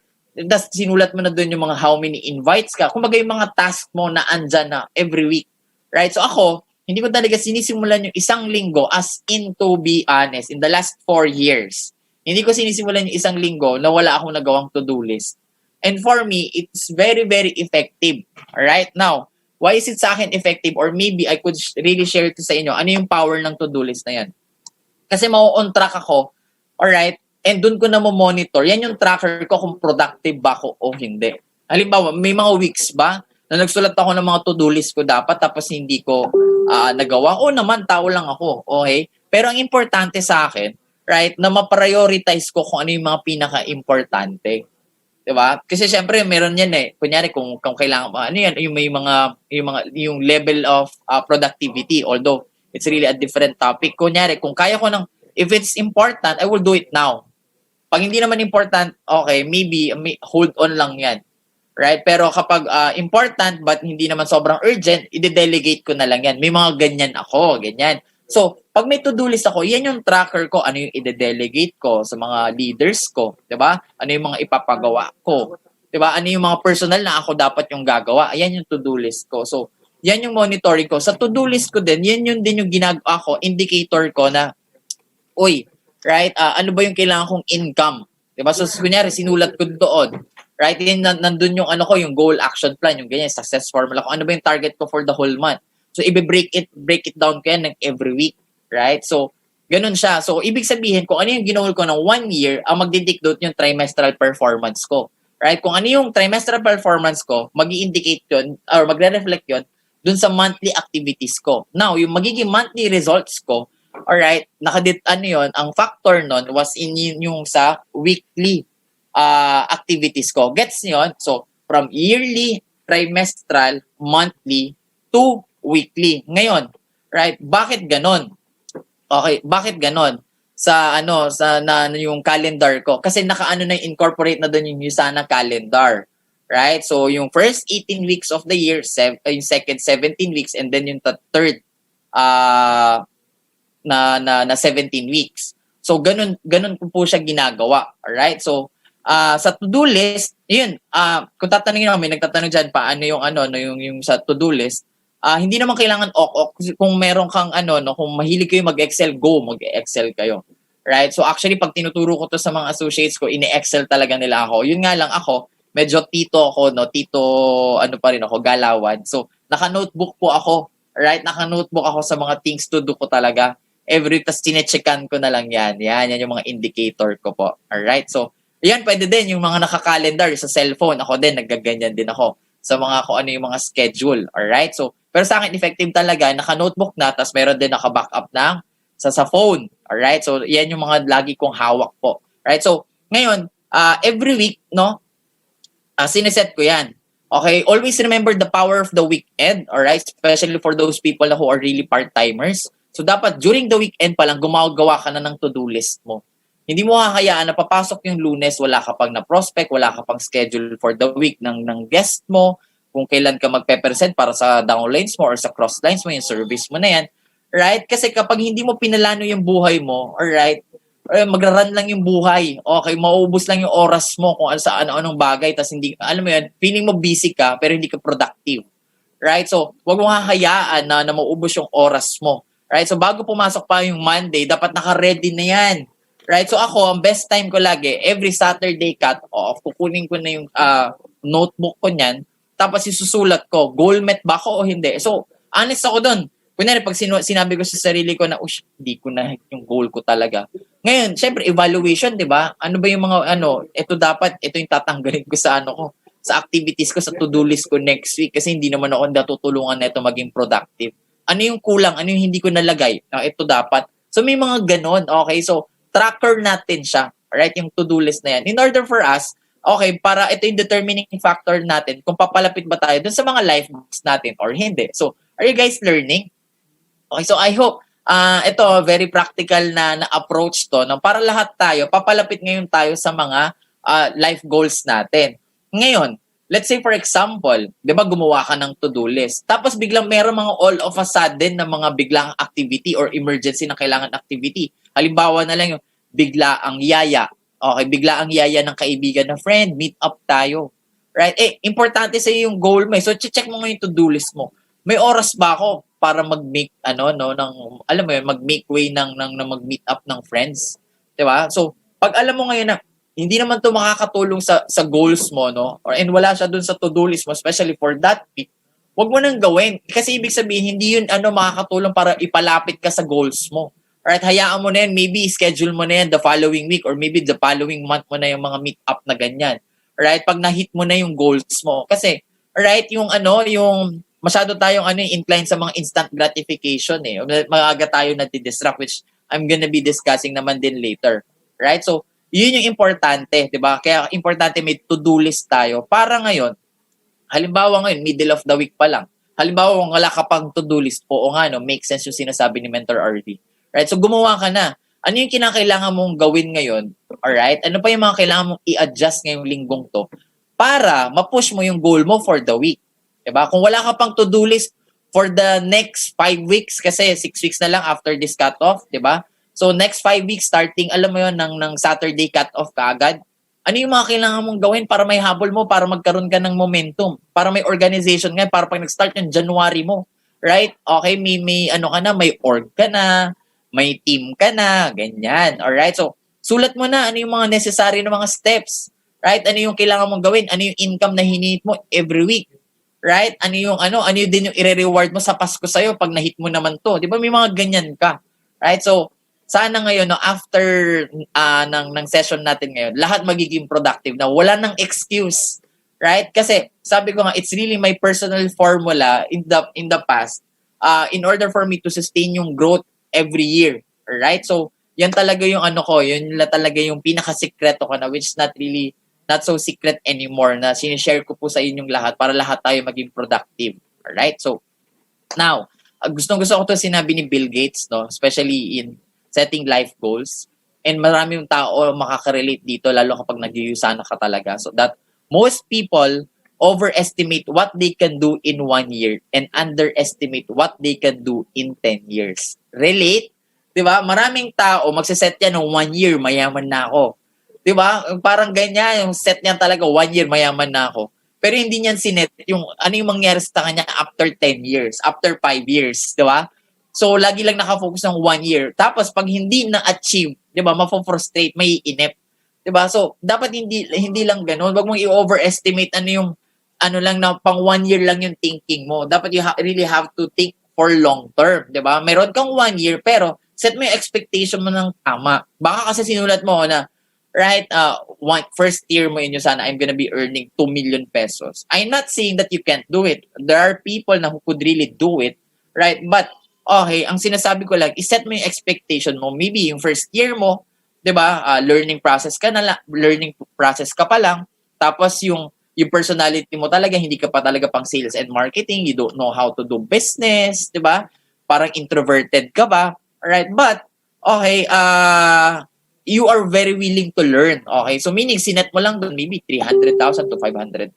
Tapos sinulat mo na doon yung mga how many invites ka. Kumbaga yung mga task mo na andyan na every week. Right? So ako, hindi ko talaga sinisimulan yung isang linggo as in, to be honest, in the last 4 years. Hindi ko sinisimulan yung isang linggo na wala akong nagawang to-do list. And for me, it's very, very effective. Right? Now, why is it sa akin effective? Or maybe I could really share it sa inyo. Ano yung power ng to-do list na yan? Kasi mau-on track ako, alright? And dun ko na mo-monitor. Yan yung tracker ko kung productive ba ako o hindi. Halimbawa, may mga weeks ba na nagsulat ako ng mga to-do list ko dapat tapos hindi ko nagawa? O naman, tao lang ako. Okay? Pero ang importante sa akin, right, na ma-prioritize ko kung ano yung mga pinaka-importante. Diba? Kasi syempre meron yan kunyari kung kailangan ano yan yung level of productivity, although it's really a different topic. Kunyari kung kaya ko if it's important, I will do it now. Pag hindi naman important, okay, maybe hold on lang yan. Right? Pero kapag important but hindi naman sobrang urgent, i-delegate ko na lang yan. May mga ganyan ako, ganyan. So, pag may to-do list ako, yan yung tracker ko, ano yung i-delegate ko sa mga leaders ko, 'di ba? Ano yung mga ipapagawa ko, 'di ba? Ano yung mga personal na ako dapat yung gagawa? Ayan yung to-do list ko. So, yan yung monitoring ko. Sa to-do list ko din, yan din yung ginagawa ko, indicator ko na, right? Ano ba yung kailangan kong income? 'Di ba? So, kunyari, sinulat ko doon. Right? Nandun yung yung goal action plan, yung ganyan, success formula ko. Ano ba yung target ko for the whole month? So, break it down ko yan ng every week, right? So, ganun siya. So, ibig sabihin, kung ano yung ginawal ko ng 1 year, ang magdidictate yung trimestral performance ko. Right? Kung ano yung trimestral performance ko, mag-i-indicate yun, or magre-reflect yun, dun sa monthly activities ko. Now, yung magiging monthly results ko, alright, ang factor nun was in yung sa weekly activities ko. Gets niyo yun? So, from yearly, trimestral, monthly, to weekly. Ngayon, right? Bakit ganon? Okay, bakit ganon? Sa yung calendar ko. Kasi incorporate na doon yung Usana calendar. Right? So, yung first 18 weeks of the year, yung second 17 weeks, and then yung third na 17 weeks. So, ganun po siya ginagawa. Alright? So, sa to-do list, yun, kung tatanungin namin, nagtatanong dyan, paano yung sa to-do list, hindi naman kailangan ok. Kung meron kang kung mahilig kayo mag-Excel, mag-Excel kayo. Right? So actually, pag tinuturo ko to sa mga associates ko, ini-Excel talaga nila ako. Yun nga lang ako, medyo tito pa rin ako, galawan. So, naka-notebook po ako. Right? Naka-notebook ako sa mga things to do ko talaga. Every tas tinecheckan ko na lang yan. Yan yung mga indicator ko po. Alright? So, yan, pwede din yung mga naka-calendar sa cellphone. Ako din, naggaganyan din ako sa mga kung ano yung mga schedule. Alright? So, pero sa akin, effective talaga, naka-notebook na, tas meron din naka-backup ng sa phone. Alright? So, yan yung mga lagi kong hawak po. Alright? So, ngayon, every week, sineset ko yan. Okay? Always remember the power of the weekend. Alright? Especially for those people who are really part-timers. So, dapat during the weekend pa lang, gumagawa ka na ng to-do list mo. Hindi mo kakayaan na papasok yung Lunes, wala ka pang na-prospect, wala ka pang schedule for the week ng guest mo, kung kailan ka magpe-present para sa downlines mo or sa crosslines mo, yung service mo na yan. Right? Kasi kapag hindi mo pinalano yung buhay mo, alright, magra-run lang yung buhay. Okay, mauubos lang yung oras mo kung sa ano-anong bagay, tas hindi, alam mo yun, feeling mo busy ka, pero hindi ka productive. Right? So, wag mo kakayaan na mauubos yung oras mo. Right? So, bago pumasok pa yung Monday, dapat naka-ready na yan. Right? So, ako, ang best time ko lagi, every Saturday cut-off, kukunin ko na yung notebook ko niyan, tapos isusulat ko, goal met ba ako o hindi? So, honest ako doon. Kunyari, pag sinabi ko sa sarili ko na, hindi ko na yung goal ko talaga. Ngayon, syempre, evaluation, di ba? Ano ba yung mga, ito yung tatanggalin ko sa sa activities ko, sa to-do list ko next week, kasi hindi naman ako natutulungan na ito maging productive. Ano yung kulang? Ano yung hindi ko nalagay? Ito dapat. So, may mga ganon. Okay, so, tracker natin siya. Right? Yung to-do list na yan. In order for us, okay, para ito yung determining factor natin kung papalapit ba tayo dun sa mga life goals natin or hindi. So, are you guys learning? Okay, so I hope ito, very practical na approach to, para lahat tayo, papalapit ngayon tayo sa mga life goals natin. Ngayon, let's say for example, di ba gumawa ka ng to-do list, tapos biglang meron mga all of a sudden na mga biglang activity or emergency na kailangan activity. Halimbawa na lang yung bigla ang yaya. Okay, bigla ang yaya ng kaibigan na friend, meet up tayo. Right? Importante sa yung goal mo. So, check mo ngayon yung to-do list mo. May oras ba ako para mag-make mag-make way ng mag-meet up ng friends? 'Di ba? So, pag alam mo ngayon na hindi naman 'to makakatulong sa goals mo, and wala siya dun sa to-do list mo, especially for that week, wag mo nang gawin. Kasi ibig sabihin, hindi yun makakatulong para ipalapit ka sa goals mo. Alright, hayaan mo na yan. Maybe schedule mo na yan the following week or maybe the following month mo na yung mga meet up na ganyan. Alright, pag na-hit mo na yung goals mo. Kasi, alright, yung masyado tayong inclined sa mga instant gratification eh. Maaga tayo nati-distract, which I'm gonna be discussing naman din later. Right? So, yun yung importante, di ba? Kaya importante may to-do list tayo. Para ngayon, halimbawa ngayon, middle of the week pa lang. Halimbawa, kung wala ka pang to-do list po, make sense yung sinasabi ni Mentor RD. Right? So, gumawa ka na. Ano yung kinakailangan mong gawin ngayon? Alright? Ano pa yung mga kailangan mong i-adjust ngayong linggong to para ma-push mo yung goal mo for the week? Diba? Kung wala ka pang to-do list for the next 5 weeks, kasi 6 weeks na lang after this cut-off, diba? So, next 5 weeks, starting, alam mo yun, ng Saturday cut-off ka agad, ano yung mga kailangan mong gawin para may habol mo, para magkaroon ka ng momentum, para may organization nga, para pag nag-start yung January mo, right? Okay, may may org ka na, may team ka na, ganyan. Alright? So, sulat mo na ano yung mga necessary na mga steps. Right? Ano yung kailangan mong gawin? Ano yung income na hinihit mo every week? right? Ano yun din yung i-reward mo sa Pasko sa'yo pag na-hit mo naman to. Di ba may mga ganyan ka, right? So, sana ngayon, no, after ng session natin ngayon, lahat magiging productive na wala nang excuse, right? Kasi sabi ko nga, it's really my personal formula in the past in order for me to sustain yung growth every year, right? So, yan talaga yung yun talaga yung pinaka-sikreto ko na which is not so secret anymore na sinishare ko po sa inyong lahat para lahat tayo maging productive, right? So, now, gustong-gusto ko to sinabi ni Bill Gates, no? Especially in setting life goals. And maraming tao makaka-relate dito lalo kapag nag-iusana ka talaga. So that most people overestimate what they can do in 1 year and underestimate what they can do in 10 years. Relate? 'Di ba? Maraming tao magse-set yan ng 1 year, mayaman na ako. 'Di ba? Parang ganyan, yung set niya talaga 1 year, mayaman na ako. Pero hindi niyan sinet yung ano yung mangyari sa kanya after 10 years, after 5 years, 'di ba? So, lagi lang nakafocus ng 1 year. Tapos, pag hindi na-achieve, di ba, mapofrustrate, may inip. Di ba? So, dapat hindi lang ganun. Wag mong i-overestimate lang na pang 1 year lang yung thinking mo. Dapat you really have to think for long term. Di ba? Meron kang 1 year, pero set mo yung expectation mo ng tama. Baka kasi sinulat mo na, right, first year mo yun sana, I'm gonna be earning 2 million pesos. I'm not saying that you can't do it. There are people na who could really do it, right? But, okay, ang sinasabi ko lang, iset mo yung expectation mo. Maybe yung first year mo, 'di ba? Learning process ka pa lang. Tapos yung personality mo talaga hindi ka pa talaga pang sales and marketing, you don't know how to do business, 'di ba? Parang introverted ka ba? Alright, but okay, you are very willing to learn. Okay? So meaning sinet mo lang doon maybe 300,000 to 500,000.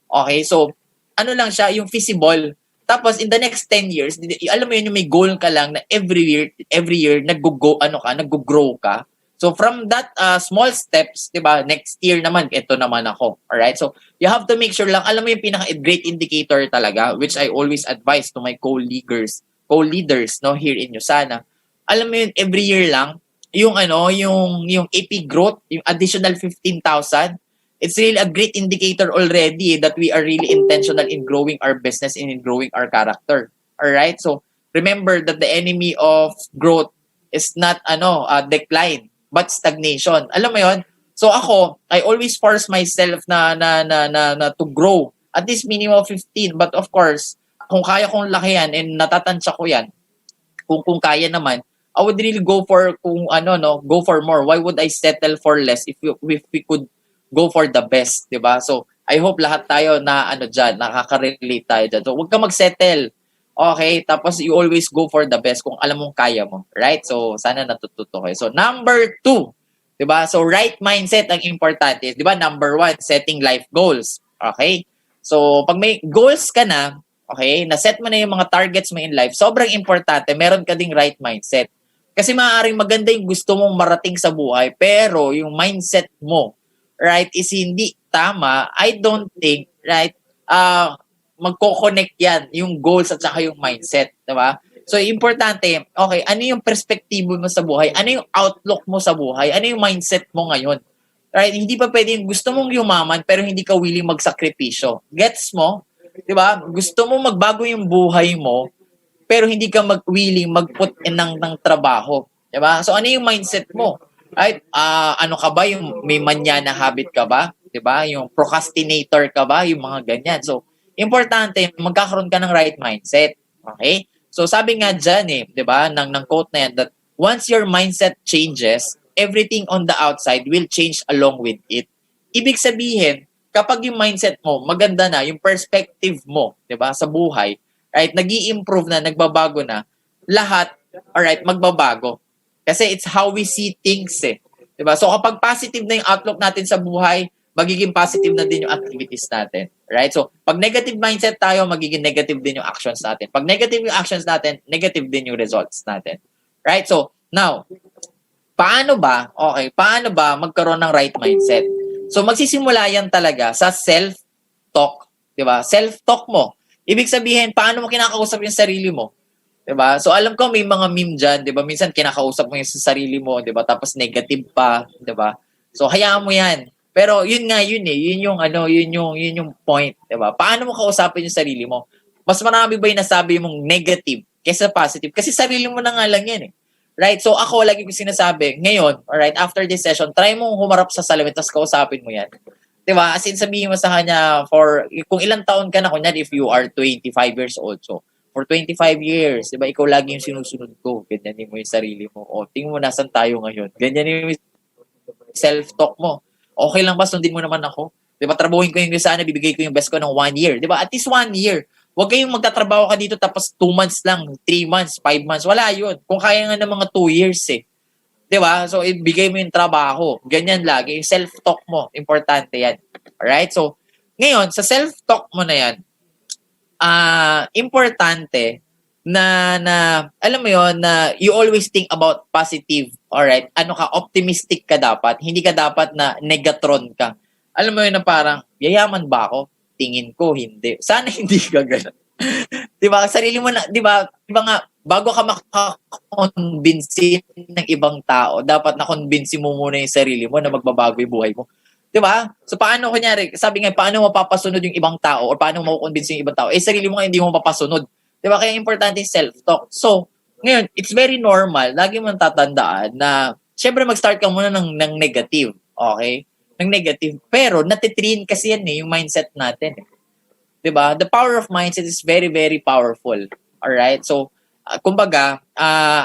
Okay? So ano lang siya, yung feasible. Tapos in the next 10 years, alam mo yun, yung may goal ka lang na every year nag-grow ka. So from that small steps, 'di ba? Next year naman ito naman ako. All right? So you have to make sure lang alam mo yung great indicator talaga which I always advise to my co-leaders no here in Yusana. Alam mo yun every year lang yung AP growth, yung additional 15,000. It's really a great indicator already that we are really intentional in growing our business and in growing our character. All right? So, remember that the enemy of growth is not decline, but stagnation. Alam mo 'yon? So ako, I always force myself na to grow at least minimum of 15, but of course, kung kaya kong lakihan and natatansya ko 'yan, kung kaya naman, I would really go for go for more. Why would I settle for less if we could go for the best, 'di ba? So, I hope lahat tayo na diyan, nakaka-relate tayo diyan. So, huwag ka mag-settle. Okay? Tapos you always go for the best kung alam mong kaya mo, right? So, sana natututo kayo. So, number 2, 'di ba? So, right mindset ang importante, 'di ba? Number 1, setting life goals. Okay? So, pag may goals ka na, okay, na-set mo na yung mga targets mo in life, sobrang importante, meron ka ding right mindset. Kasi maaaring maganda yung gusto mong marating sa buhay, pero yung mindset mo, right, is hindi tama, I don't think, right, magko-connect yan, yung goals at saka yung mindset, diba? So, importante, okay, ano yung perspektibo mo sa buhay? Ano yung outlook mo sa buhay? Ano yung mindset mo ngayon? Right? Hindi pa pwede yung gusto mong yumaman pero hindi ka willing magsakripisyo. Gets mo? Diba? Gusto mo magbago yung buhay mo pero hindi ka willing mag-put in ng trabaho. Diba? So, ano yung mindset mo? Right? Ano ka ba? Yung may manyana habit ka ba? Diba? Yung procrastinator ka ba? Yung mga ganyan. So, importante, magkakaroon ka ng right mindset. Okay? So, sabi nga dyan diba? Ng quote na yan that once your mindset changes, everything on the outside will change along with it. Ibig sabihin, kapag yung mindset mo, maganda na, yung perspective mo, diba? Sa buhay, right? Nag-i-improve na, nagbabago na, lahat, alright, magbabago. Kasi it's how we see things Diba? So kapag positive na yung outlook natin sa buhay, magiging positive na din yung activities natin. Right? So pag negative mindset tayo, magiging negative din yung actions natin. Pag negative yung actions natin, negative din yung results natin. Right? So now, paano ba magkaroon ng right mindset? So magsisimula yan talaga sa self-talk. Diba? Self-talk mo. Ibig sabihin, paano mo kinakausap yung sarili mo? Diba? So alam ko may mga meme dyan, diba? Minsan kinakausap mo yung sa sarili mo, diba? Tapos negative pa, diba? So hayaan mo yan. Pero yun nga yun eh, yun yung point, 'di ba? Paano mo kausapin yung sarili mo? Mas marami ba yung nasabi mong negative kaysa positive? Kasi sarili mo na nga lang yan eh. Right? So ako lagi ko sinasabi, ngayon, alright, after this session, try mo humarap sa salamin tapos kausapin mo yan. 'Di ba? As in sabihin mo sa kanya for kung ilang taon ka na kunyari if you are 25 years old. So for 25 years, 'di ba? Ikaw lagi yung sinusunod ko. Ganyanin mo yung sarili mo. O tingin mo nasan tayo ngayon. Ganyanin mo yung self-talk mo. Okay lang ba sundin mo naman ako? 'Di ba? Trabahuin ko yung sana, bibigay ko yung best ko ng 1 year. 'Di ba? At least 1 year. Huwag kayong magtatrabaho ka dito tapos 2 months lang, 3 months, 5 months. Wala yun. Kung kaya nga ng mga 2 years eh. 'Di ba? So, ibigay mo yung trabaho. Ganyan lagi. Yung self-talk mo, importante yan. Alright? So, ngayon, sa self-talk mo na yan, importante na alam mo yon na you always think about positive. Alright? Ano ka, optimistic ka dapat. Hindi ka dapat na negatron ka. Alam mo yun na parang, yayaman ba ako? Tingin ko, hindi. Sana hindi ka ganun. Diba? Sarili mo na, diba nga, bago ka makakonvince ng ibang tao, dapat na-convince mo muna yung sarili mo na magbabago yung buhay mo. Diba? So, paano, kunyari, sabi nga, paano mo papasunod yung ibang tao or paano mo makukonvince yung ibang tao? Sarili mo nga hindi mo papasunod. Diba? Kaya importante yung self-talk. So, ngayon, it's very normal. Lagi mo tatandaan na, syempre mag-start ka muna ng negative. Okay? Ng negative. Pero, natitrain kasi yan yung mindset natin. Diba? The power of mindset is very, very powerful. Alright? So, kumbaga,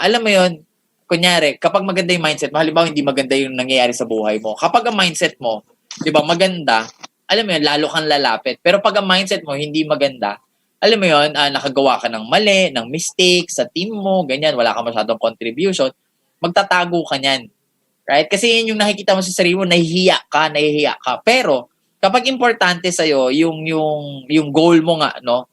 alam mo yon kunyari, kapag maganda yung mindset mo, halimbawa hindi maganda yung nangyayari sa buhay mo. Kapag ang mindset mo, diba, maganda, alam mo yun, lalo kang lalapit. Pero pag ang mindset mo hindi maganda, alam mo yun, nakagawa ka ng mali, ng mistake sa team mo, ganyan, wala ka masyadong contribution, magtatago ka niyan. Right? Kasi yun yung nakikita mo sa sarili mo, nahihiya ka. Pero, kapag importante sa'yo, yung goal mo nga, no,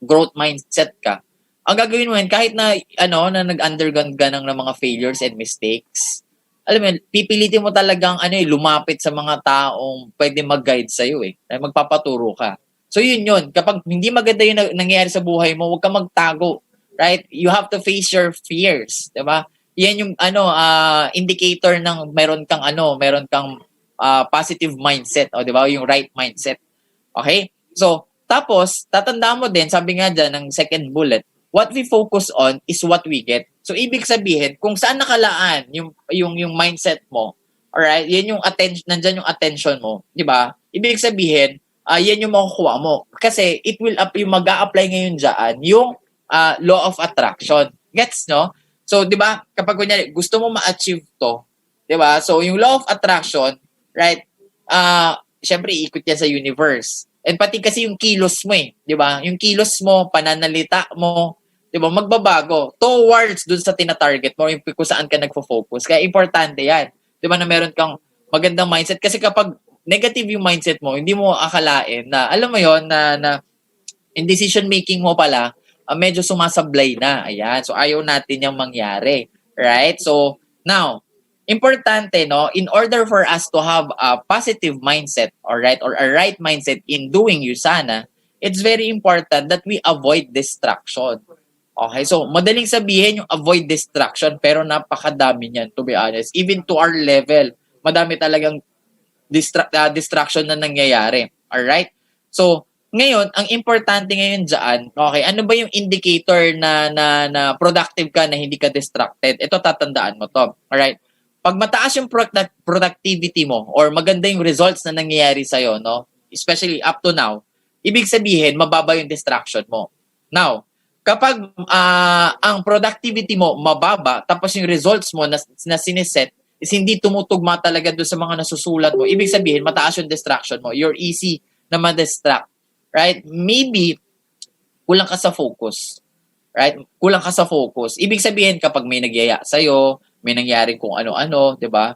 growth mindset ka, ang gagawin mo yun, kahit na, na nag-undergone ka ng mga failures and mistakes, alam mo yun, pipilitin mo talagang, lumapit sa mga taong pwede mag-guide sa'yo eh. Magpapaturo ka. So yun. Kapag hindi maganda yung nangyayari sa buhay mo, huwag ka magtago. Right? You have to face your fears. Diba? Yan yung indicator ng meron kang positive mindset, o di ba? Yung right mindset. Okay? So, tapos tatandaan mo din, sabi nga diyan ng second bullet, what we focus on is what we get. So, ibig sabihin, kung saan nakalaan yung mindset mo, alright? Yan yung attention, nandiyan yung attention mo, di ba? Ibig sabihin, yan yung makukuha mo. Kasi it will yung mag-a-apply ngayon diyan yung law of attraction. Gets, no? So, di ba, kapag kunyari, gusto mo ma-achieve to, di ba? So, yung law of attraction, right, syempre, ikot yan sa universe. And pati kasi yung kilos mo eh, di ba? Yung kilos mo, pananalita mo, di ba, magbabago towards dun sa tina-target mo, yung kung saan ka nagfo-focus. Kaya importante yan. Di ba, na meron kang magandang mindset. Kasi kapag negative yung mindset mo, hindi mo akalain na, alam mo yon na in decision making mo pala, medyo sumasablay na. Ayan. So, ayaw natin yung mangyari. Right? So, now, importante, no, in order for us to have a positive mindset, or a right mindset in doing Usana, it's very important that we avoid distraction. Okay? So, madaling sabihin yung avoid distraction, pero napakadami niyan, to be honest. Even to our level, madami talagang distraction na nangyayari. Alright? So, ngayon, ang importante ngayon dyan, okay, ano ba yung indicator na productive ka, na hindi ka distracted? Ito, tatandaan mo to. Alright? Pag mataas yung productivity mo, or maganda yung results na nangyayari sa'yo, no? Especially up to now, ibig sabihin, mababa yung distraction mo. Now, kapag ang productivity mo mababa, tapos yung results mo na siniset, is hindi tumutugma talaga doon sa mga nasusulat mo, ibig sabihin, mataas yung distraction mo. You're easy na ma-distract. Right? Maybe, kulang ka sa focus. Right? Kulang ka sa focus. Ibig sabihin, kapag may nagyaya sa'yo, may nangyaring kung ano-ano, di ba?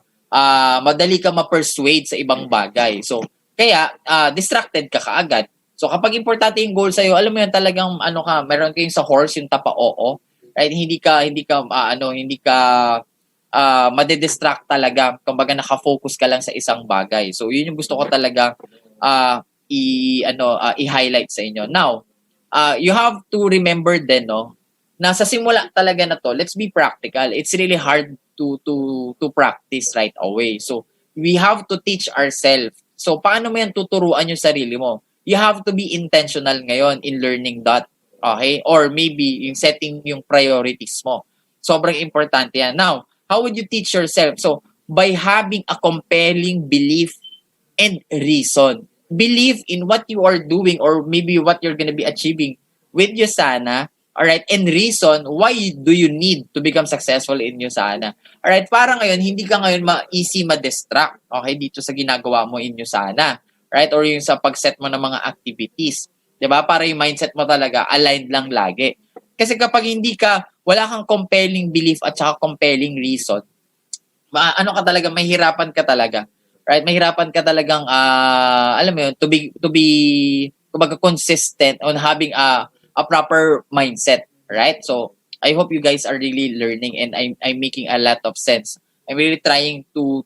Madali ka ma-persuade sa ibang bagay. So, kaya, distracted ka kaagad. So, kapag importante yung goal sa'yo, alam mo yan talagang, meron kayong sa horse, yung tapa-oo. Right? Hindi ka madidistract talaga. Kumbaga naka-focus ka lang sa isang bagay. So, yun yung gusto ko talaga i-highlight sa inyo. Now, you have to remember din, no, na sa simula talaga na to, let's be practical. It's really hard to practice right away. So, we have to teach ourselves. So, paano mo yan tuturuan yung sarili mo? You have to be intentional ngayon in learning that. Okay? Or maybe yung setting yung priorities mo. Sobrang importante yan. Now, how would you teach yourself? So, by having a compelling belief and reason. Believe in what you are doing or maybe what you're gonna be achieving with Usana. Alright? And reason why do you need to become successful in Usana. Alright? Para ngayon, hindi ka ngayon easy ma-distract. Okay? Dito sa ginagawa mo in Usana. Right? Or yung sa pag-set mo ng mga activities. 'Di ba? Para yung mindset mo talaga aligned lang lagi. Kasi kapag wala kang compelling belief at saka compelling reason, mahirapan ka talaga. Right? Mahirapan ka talagang, alam mo yun, to be kumbaga consistent on having a proper mindset. Right? So, I hope you guys are really learning and I'm making a lot of sense. I'm really trying to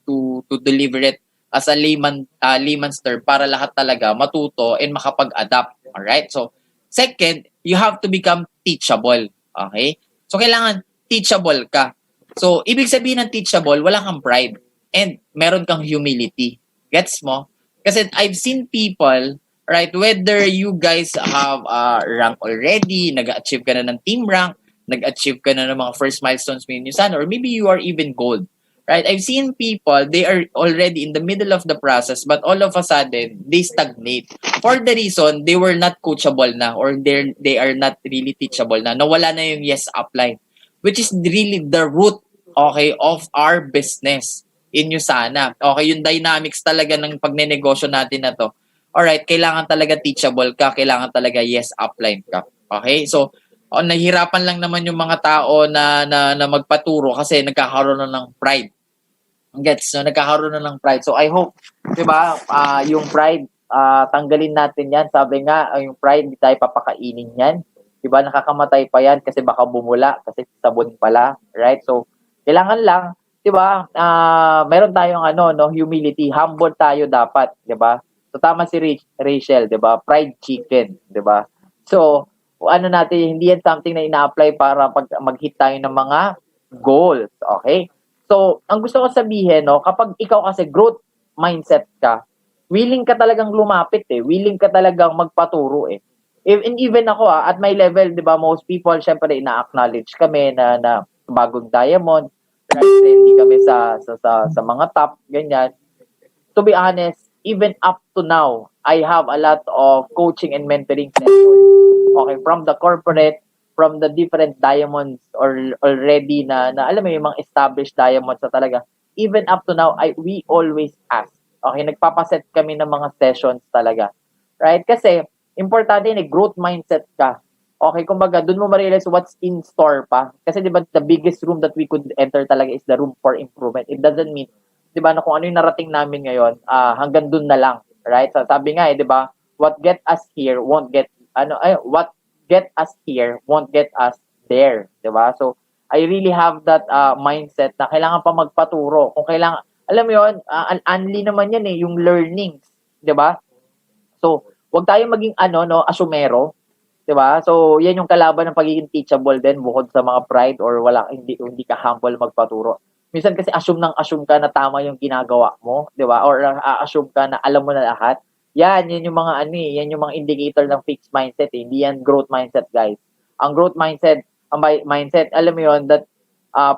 deliver it as a layman's term para lahat talaga matuto and makapag-adapt. Alright? So, second, you have to become teachable. Okay? So, kailangan teachable ka. So, ibig sabihin ng teachable, wala kang pride and meron kang humility. Gets mo? Kasi I've seen people, right, whether you guys have rank already, nag-achieve ka na ng team rank, nag-achieve ka na ng mga first milestones mo in Usana, or maybe you are even gold. Right? I've seen people, they are already in the middle of the process, but all of a sudden, they stagnate. For the reason, they were not coachable na or they are not really teachable na. Nawala na yung yes upline. Which is really the root, okay, of our business in Usana. Okay, yung dynamics talaga ng pagnenegosyo natin na to. Alright, kailangan talaga teachable ka, kailangan talaga yes upline ka. Okay, so, nahihirapan lang naman yung mga tao na magpaturo kasi nagkakaroon na ng pride. Gets, so nagkakaroon na ng pride. So I hope, 'di ba, yung pride tanggalin natin 'yan. Sabi nga, yung pride hindi tayo papakainin 'yan. 'Di ba? Nakakamatay pa 'yan kasi baka bumula kasi sabon pala, right? So kailangan lang, 'di ba? Meron tayong humility, humble tayo dapat, 'di ba? So tama si Rachel, 'di ba? Fried chicken, 'di ba? So natin, hindi yan something na ina-apply para pag mag-hit tayo ng mga goals, okay? So, ang gusto ko sabihin, kapag ikaw kasi growth mindset ka, willing ka talagang lumapit willing ka talagang magpaturo And even ako at my level, 'di ba, most people syempre ina-acknowledge kami na bagong diamond, right? Hindi kami sa mga top ganyan. To be honest, even up to now, I have a lot of coaching and mentoring sessions. Okay, from the corporate, from the different diamonds or already na alam mo yung mga established diamonds na talaga, even up to now, we always ask. Okay, nagpapaset kami ng mga sessions talaga. Right? Kasi, importante yun growth mindset ka. Okay, kumbaga, dun mo ma-realize what's in store pa. Kasi di ba, the biggest room that we could enter talaga is the room for improvement. It doesn't mean, di ba, na kung ano yung narating namin ngayon, hanggang dun na lang. Right? So, sabi nga di ba, what get us here won't get, what get us here won't get us there, 'di ba? So I really have that mindset na kailangan pa magpaturo. Kung kailangan, alam mo 'yon, unli naman 'yan yung learnings, 'di ba? So, wag tayong maging asumero, 'di ba? So, 'yan yung kalaban ng pagiging teachable din bukod sa mga pride or hindi ka humble magpaturo. Minsan kasi assume ka na tama yung ginagawa mo, 'di ba? Or assume ka na alam mo na lahat. Yan yung mga yan yung mga indicator ng fixed mindset Hindi yan growth mindset, guys. Ang growth mindset, alam mo yun, that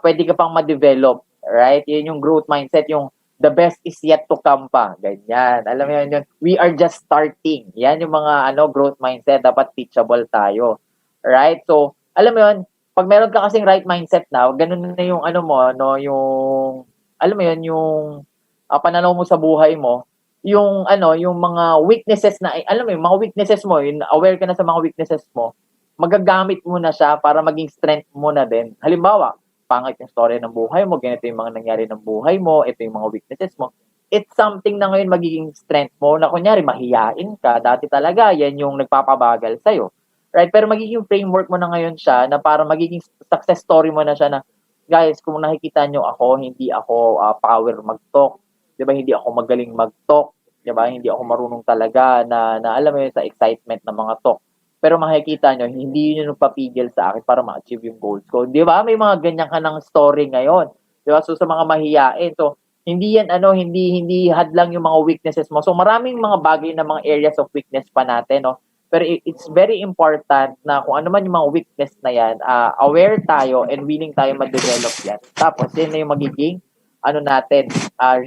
pwede ka pang ma-develop, right? Yun yung growth mindset, yung the best is yet to come pa. Ganyan. Alam mo yun, we are just starting. Yan yung mga growth mindset, dapat teachable tayo. Right? So, alam mo yun, pag meron ka kasing right mindset na, ganun na yung yung alam mo yun, yung pananaw mo sa buhay mo, yung mga weaknesses na alam mo yung mga weaknesses mo, yung aware ka na sa mga weaknesses mo, magagamit mo na siya para maging strength mo na din. Halimbawa, pangit yung story ng buhay mo, ganito yung mga nangyari ng buhay mo, ito yung mga weaknesses mo. It's something na ngayon magiging strength mo na kunyari mahiyain ka, dati talaga yan yung nagpapabagal sa'yo. Right? Pero magiging framework mo na ngayon siya na para magiging success story mo na siya na, guys, kung nakikita nyo ako, hindi ako power mag-talk, 'di ba? Hindi ako magaling mag-talk, 'di ba? Hindi ako marunong talaga na alam mo yun sa excitement ng mga talk. Pero makikita nyo, hindi yun yung papigil sa akin para ma-achieve yung goals ko. 'Di ba? May mga ganyan ka ng story ngayon. 'Di ba? So sa mga mahiyain, so Hindi yan hindi hadlang yung mga weaknesses mo. So maraming mga bagay na mga areas of weakness pa natin, no. Pero it's very important na kung ano man yung mga weakness na yan, aware tayo and willing tayo ma-develop yan. Tapos yun na yung magiging natin,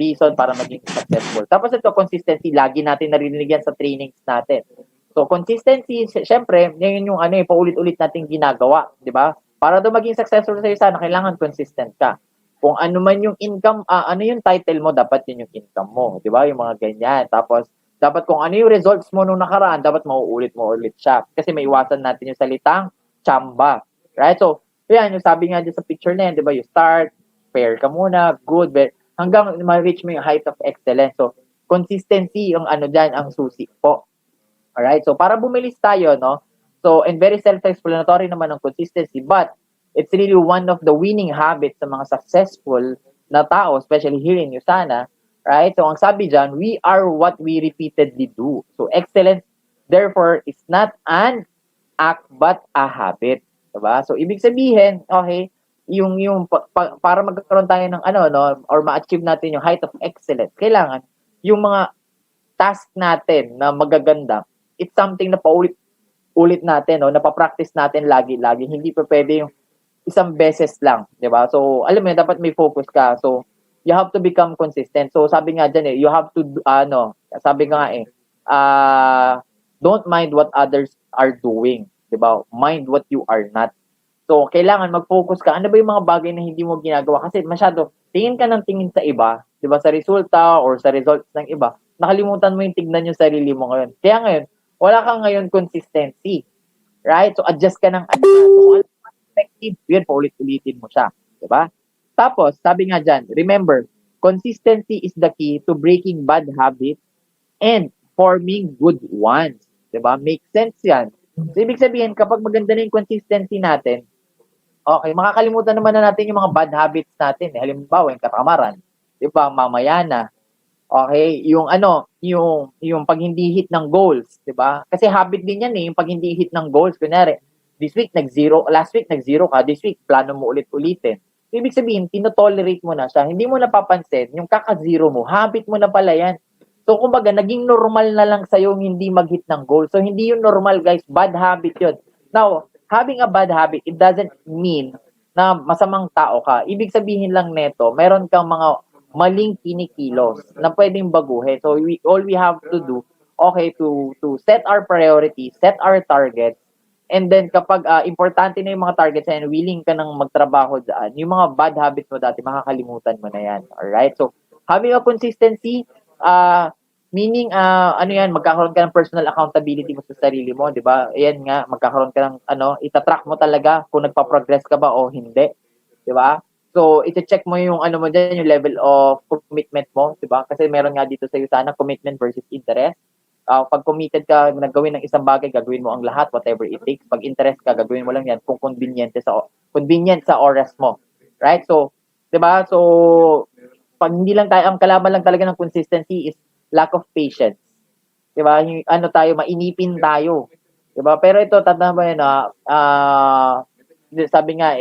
reason para maging successful. Tapos ito, consistency, lagi natin naririnig yan sa trainings natin. So consistency, syempre, yan yung paulit-ulit nating ginagawa, di ba? Para daw maging successful sa'yo sana, kailangan consistent ka. Kung ano man yung income, ano yung title mo, dapat yun yung income mo, di ba? Yung mga ganyan. Tapos, dapat kung ano yung results mo nung nakaraan, dapat mauulit mo ulit siya. Kasi may iwasan natin yung salitang chamba. Right? So, yan, yung sabi nga dyan sa picture na yan, di ba? You start, fair ka muna, good, hanggang ma-reach mo yung height of excellence. So, consistency yung dyan, ang susi po. Alright? So, para bumilis tayo, no? So, and very self-explanatory naman ang consistency, but it's really one of the winning habits sa mga successful na tao, especially here in USANA, right? So, ang sabi dyan, we are what we repeatedly do. So, excellence, therefore, is not an act, but a habit. Diba? So, ibig sabihin, okay, para magkaroon tayo ng or ma-achieve natin yung height of excellence, kailangan yung mga task natin na magaganda, it's something na paulit natin, no? Napapractice natin lagi-lagi. Hindi pa pwede yung isang beses lang, di ba? So, alam mo yun, dapat may focus ka. So, you have to become consistent. So, sabi nga dyan you have to, sabi nga don't mind what others are doing, di ba? Mind what you are not. So, kailangan mag-focus ka. Ano ba yung mga bagay na hindi mo ginagawa? Kasi masyado, tingin ka ng tingin sa iba, di ba? Sa resulta or sa results ng iba, nakalimutan mo yung tignan yung sarili mo ngayon. Kaya ngayon, wala kang ngayon consistency. Right? So, adjust ka ng So, effective, yun, paulit-ulitin mo siya. Diba? Tapos, sabi nga dyan, remember, consistency is the key to breaking bad habits and forming good ones. Diba? Make sense yan. So, ibig sabihin, kapag maganda na yung consistency natin, okay, makakalimutan naman na natin yung mga bad habits natin. Halimbawa, yung katamaran. Diba? Mamaya na. Okay, yung yung pag hindi hit ng goals, 'di ba? Kasi habit din 'yan yung pag hindi hit ng goals, kunyari, this week nag-0, last week nag-0 ka, this week plano mo ulit-ulitin. Ibig sabihin, tino-tolerate mo na siya, hindi mo napapansin yung kaka-0 mo, habit mo na pala 'yan. So kumbaga, naging normal na lang sa yung hindi mag-hit ng goal. So hindi yun normal, guys, bad habit 'yun. Now, having a bad habit, it doesn't mean na masamang tao ka. Ibig sabihin lang neto, meron kang mga maling kinikilos na pwedeng baguhin. So all we have to do, okay, to set our priorities, set our targets, and then kapag importante na yung mga targets and willing ka nang magtrabaho dyan, yung mga bad habits mo dati, makakalimutan mo na yan. Alright? So, having a consistency, meaning, magkakaroon ka ng personal accountability mo sa sarili mo, di ba? Ayan nga, magkakaroon ka ng, itatrack mo talaga kung nagpa-progress ka ba o hindi. Di ba? So, iti-check mo yung mo dyan, yung level of commitment mo, di ba? Kasi meron nga dito sa USANA, commitment versus interest. Pag committed ka, naggawin ng isang bagay, gagawin mo ang lahat, whatever it takes. Pag interest ka, gagawin mo lang yan kung convenient sa oras mo. Right? So, di ba? So, pag hindi lang tayo, ang kalaban lang talaga ng consistency is lack of patience. Di ba? Yung, mainipin tayo. Di ba? Pero ito, tanda mo yun sabi nga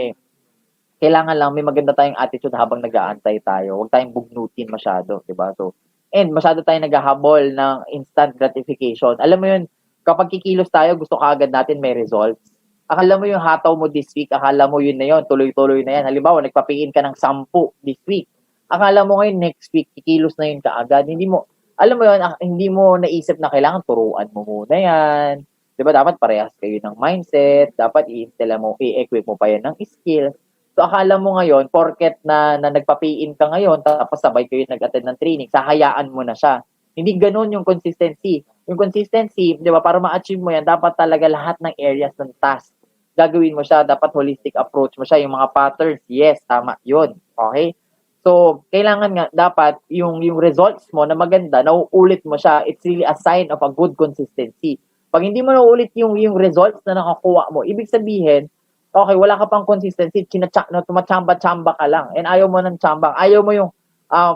kailangan lang may maganda tayong attitude habang nag-aantay tayo. Huwag tayong bugnutin masyado, 'di ba? So, and masyado tayong naghahabol ng instant gratification. Alam mo 'yun, kapag kikilos tayo, gusto kaagad natin may results. Akala mo yung hataw mo this week, akala mo yun na yun, tuloy-tuloy na yan. Halimbawa, nagpapiin ka ng 10 this week. Akala mo ngayon next week, kikilos na yun kaagad. Hindi mo, alam mo yun, hindi mo naisip na kailangan turuan mo muna yan. 'Di ba? Dapat parehas kayo ng mindset, dapat i-equip mo pa yan ng skills. So, akala mo ngayon, porket na nagpa-pay-in ka ngayon, tapos sabay kayo nag-attend ng training, sahayaan mo na siya. Hindi ganun yung consistency. Yung consistency, di ba, para ma-achieve mo yan, dapat talaga lahat ng areas ng task. Gagawin mo siya, dapat holistic approach mo siya. Yung mga patterns, yes, tama, yun. Okay? So, kailangan nga, dapat, yung results mo na maganda, nauulit mo siya, it's really a sign of a good consistency. Pag hindi mo nauulit yung results na nakakuha mo, ibig sabihin, okay, wala ka pang consistency, tumachamba-chamba ka lang. And ayaw mo ng chamba. Ayaw mo yung,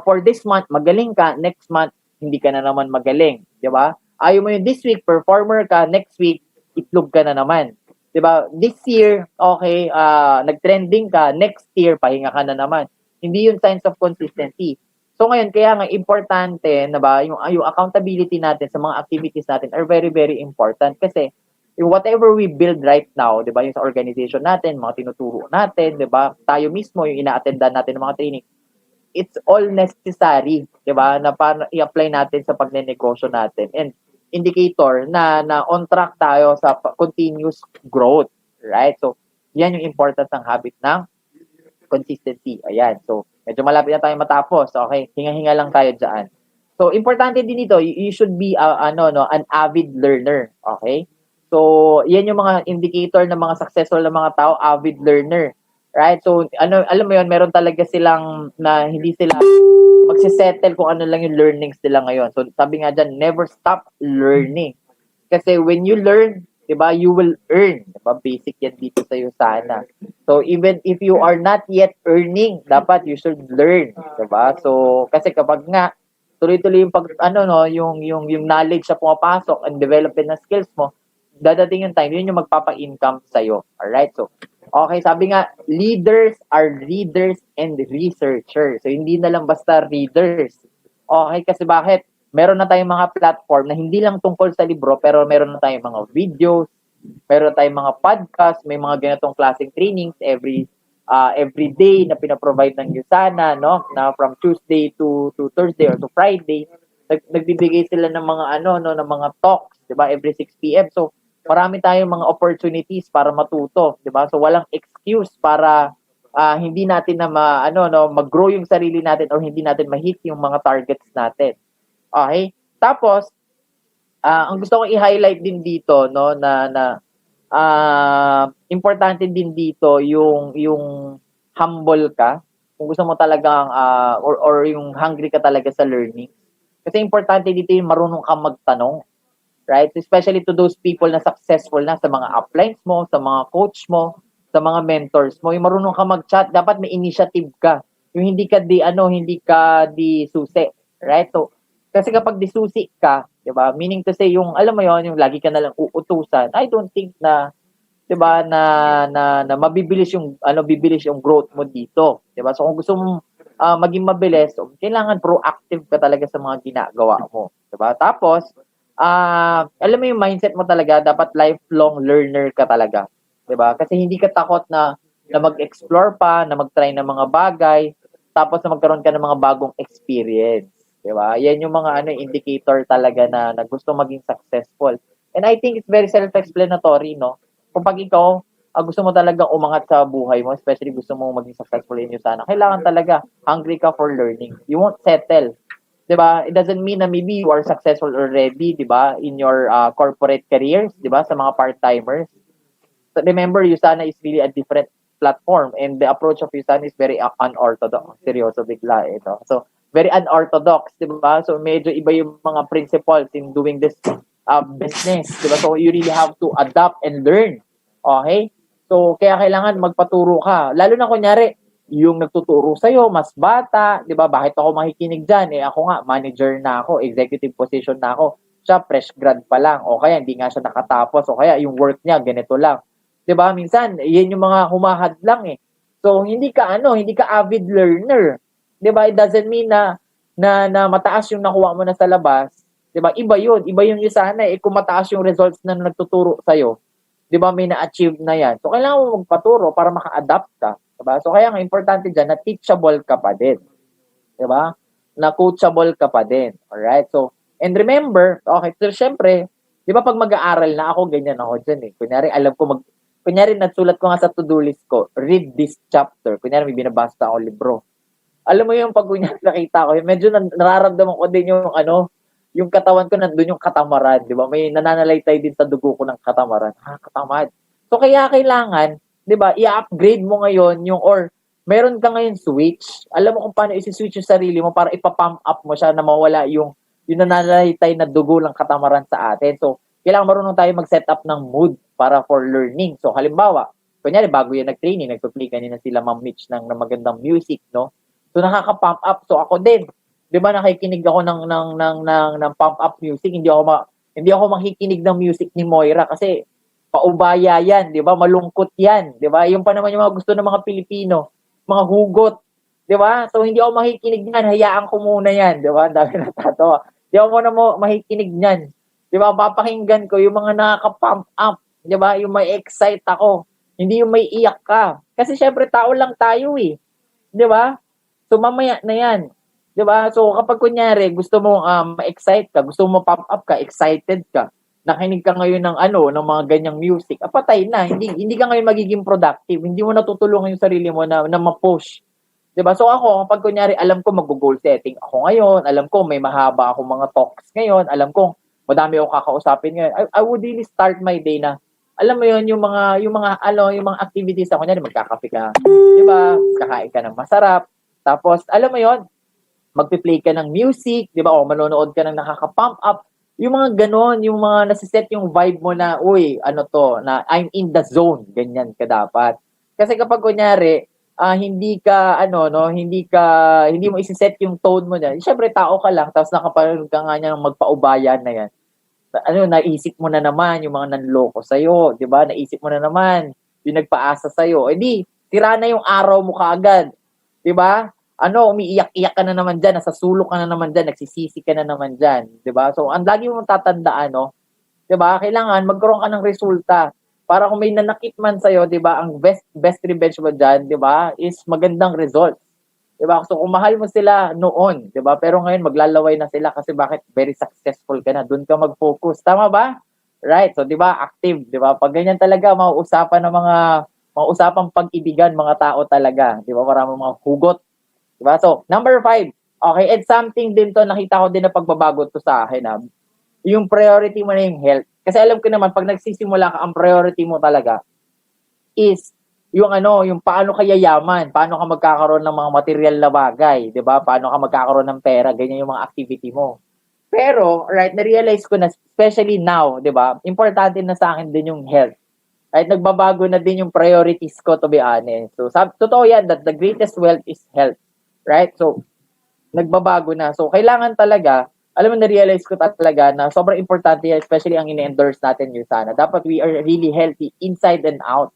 for this month, magaling ka, next month, hindi ka na naman magaling. Di ba? Ayaw mo yung this week, performer ka, next week, itlog ka na naman. Di ba? This year, okay, nag-trending ka, next year, pahinga ka na naman. Hindi yun signs of consistency. So ngayon, kaya nga importante na ba, yung accountability natin sa mga activities natin are very, very important kasi yung whatever we build right now, di ba, yung sa organization natin, mga tinuturo natin, di ba, tayo mismo, yung ina-attendan natin ng mga training, it's all necessary, di ba, na para i-apply natin sa pagnenegosyo natin. And indicator na on track tayo sa continuous growth, right? So, yan yung importance ng habit ng consistency. Ayan. So, medyo malapit na tayo matapos. Okay, hinga-hinga lang tayo dyan. So, importante din dito, you should be an avid learner. Okay? So, yan yung mga indicator ng mga successful na mga tao, avid learner. Right? So, alam mo yun, meron talaga silang na hindi sila magsisettle kung ano lang yung learnings nila ngayon. So, sabi nga dyan, never stop learning. Kasi when you learn, diba, you will earn. Diba? Basic yan dito sa'yo sana. So, even if you are not yet earning, dapat you should learn. Diba? So, kasi kapag nga, tuloy-tuloy yung knowledge na pumapasok and development ng skills mo, dadating yung time, yun yung magpapa-income sa'yo. Alright? So, okay, sabi nga, leaders are readers and researchers. So, hindi na lang basta readers. Okay, kasi bakit? Meron na tayong mga platform na hindi lang tungkol sa libro, pero meron na tayong mga videos, meron na tayong mga podcast, may mga ganitong klaseng trainings every day na pinaprovide ng USANA, no? Na from Tuesday to Thursday or to Friday, nagbibigay sila ng mga ng mga talks, 'di ba? Every 6 PM. So, marami tayong mga opportunities para matuto, 'di ba? So walang excuse para hindi natin na mag-grow yung sarili natin or hindi natin ma-hit yung mga targets natin. Okay? Tapos ang gusto ko i-highlight din dito na importante din dito yung humble ka. Kung gusto mo talagang or yung hungry ka talaga sa learning. Kasi importante dito yung marunong kang magtanong. Right? Especially to those people na successful na sa mga uplines mo, sa mga coach mo, sa mga mentors mo. Yung marunong ka mag-chat, dapat may initiative ka. Yung hindi ka di susi. Right? So, kasi kapag di susi ka, 'di ba? Meaning to say yung alam mo yon, yung lagi ka na lang uutusan. I don't think na 'di ba na mabibilis yung growth mo dito, 'di ba? So kung gusto mong maging mabilis, kailangan proactive ka talaga sa mga ginagawa mo, 'di ba? Tapos alam mo yung mindset mo talaga, dapat lifelong learner ka talaga. 'Di ba? Kasi hindi ka takot na mag-explore pa, na mag-try ng mga bagay, tapos na magkaroon ka ng mga bagong experience. 'Di ba? Yan yung mga indicator talaga na gusto maging successful. And I think it's very self-explanatory, no? Kung pag ikaw gusto mo talagang umangat sa buhay mo, especially gusto mo maging successful in USANA, kailangan talaga hungry ka for learning. You won't settle. 'Di ba? It doesn't mean na maybe you are successful already, 'di ba, in your corporate careers, 'di ba, sa mga part-timers. So remember, USANA is really a different platform and the approach of USANA is very unorthodox. Seryoso bigla ito. So, very unorthodox, 'di ba? So medyo iba yung mga principles in doing this business, 'di ba? So you really have to adapt and learn. Okay? So kaya kailangan magpaturo ka. Lalo na kunyari, yung nagtuturo sa'yo, mas bata, di ba? Bakit ako makikinig dyan? Ako nga, manager na ako, executive position na ako. Siya, fresh grad pa lang. O kaya, hindi nga siya nakatapos. O kaya, yung work niya, ganito lang. Di ba? Minsan, yan yung mga humahad lang eh. So, hindi ka avid learner. Di ba? It doesn't mean na mataas yung nakuha mo na sa labas. Di ba? Iba yun. Iba yung USANA eh. Kung mataas yung results na nagtuturo sa'yo, di ba? May na-achieve na yan. So, kailangan mo magpaturo para maka-adapt ka. Diba? So, kaya nga, importante dyan na teachable ka pa din. Diba? Na coachable ka pa din. Alright? So, and remember, okay, so, syempre, di ba pag mag-aaral na ako, ganyan ako dyan eh. Kunyari, kunyari, nagsulat ko nga sa to-do list ko, read this chapter. Kunyari, may binabasa ako libro. Alam mo yung pag nakita ko, medyo nararamdaman ko din yung katawan ko, nandun yung katamaran. Di ba? May nananalaytay din sa dugo ko ng katamaran. Katamad. So, kaya kailangan, 'di ba? I-upgrade mo ngayon or meron ka ngayon switch. Alam mo kung paano i-switch yung sarili mo para ipa-pump up mo siya na mawala yung nananalaytay na dugo ng katamaran sa atin. So, kailangan marunong tayo mag-set up ng mood para for learning. So, halimbawa, kunyari bago yan nag-training, nagpa-play kanina sila Ma'am Mitch ng magandang music, no? So, nakaka-pump up. So, ako din. 'Di ba nakikinig ako ng pump up music, hindi ako makikinig ng music ni Moira kasi paubaya yan, 'di ba? Malungkot yan, 'di ba? Yung pa naman yung mga gusto ng mga Pilipino, mga hugot, 'Di ba? So, hindi ako makikinig niyan, hayaan ko muna yan, 'di ba? Ang dami natatawa. Hindi ako muna makikinig niyan. 'Di ba? Papakinggan ko yung mga nakaka-pump up, 'di ba? Yung may excite ako, hindi yung may iyak ka. Kasi syempre tao lang tayo eh, 'di ba? So, mamaya na yan. 'Di ba? So, kapag kunyari gusto mo ma-excite ka, gusto mo pump up ka, excited ka, nakinig ka ngayon ng ng mga ganyang music, patay na. Hindi ka ngayon magiging productive. Hindi mo natutulungan yung sarili mo na ma-push. 'Di ba? So ako, kapag kunyari alam ko mag-goal setting ako ngayon, alam ko may mahaba akong mga talks ngayon, alam ko madami akong kakausapin ngayon, I would really start my day na alam mo yon yung mga activities ako kunyari magkakape ka, 'di ba? Kakain ka ng masarap. Tapos alam mo yon, magpi-play ka ng music, 'di ba? O manonood ka ng nakaka-pump up. Yung mga ganon, yung mga nasiset yung vibe mo na, uy, na I'm in the zone, ganyan ka dapat. Kasi kapag kunyari, hindi mo isi-set yung tone mo diyan. Syempre tao ka lang tapos nakapanood ka nga niya ng magpaubayan na yan. Naisip mo na naman yung mga nanloko sa 'di ba? Naisip mo na naman yung nagpaasa sa iyo. Tira na yung araw mo kaagad. 'Di ba? Umiiyak-iyak ka na naman diyan, nasasulok ka na naman diyan, nagsisisi ka na naman diyan, 'di ba? So, ang lagi mong tatandaan, 'di ba? Kailangan magkaroon ka ng resulta. Para kung may nanakit man sa'yo, 'di ba, ang best revenge mo diyan, 'di ba, is magandang result. 'Di ba? So kung mahal mo sila noon, 'di ba? Pero ngayon maglalaway na sila kasi bakit? Very successful ka na. Doon ka mag-focus. Tama ba? Right. So 'di ba, active, 'di ba? Pag ganyan talaga mauusapan ng mauusapang pag-ibigan mga tao talaga, 'di ba? Maraming mga hugot, 'di ba? So, number 5. Okay, and something din to nakita ko din na pagbabago to sa akin, yung priority mo na yung health. Kasi alam ko naman, pag nagsisimula ka, ang priority mo talaga is yung yung paano ka yayaman, paano ka magkakaroon ng mga material na bagay, 'di ba? Paano ka magkakaroon ng pera, ganyan yung mga activity mo. Pero, right, na-realize ko na, especially now, 'di ba? Importante na sa akin din yung health. Right, nagbabago na din yung priorities ko, to be honest. So, totoo yan, that the greatest wealth is health. Right? So, nagbabago na. So, kailangan talaga, alam mo, na-realize ko talaga na sobrang importante yan, especially ang ine-endorse natin yung sana. Dapat we are really healthy inside and out.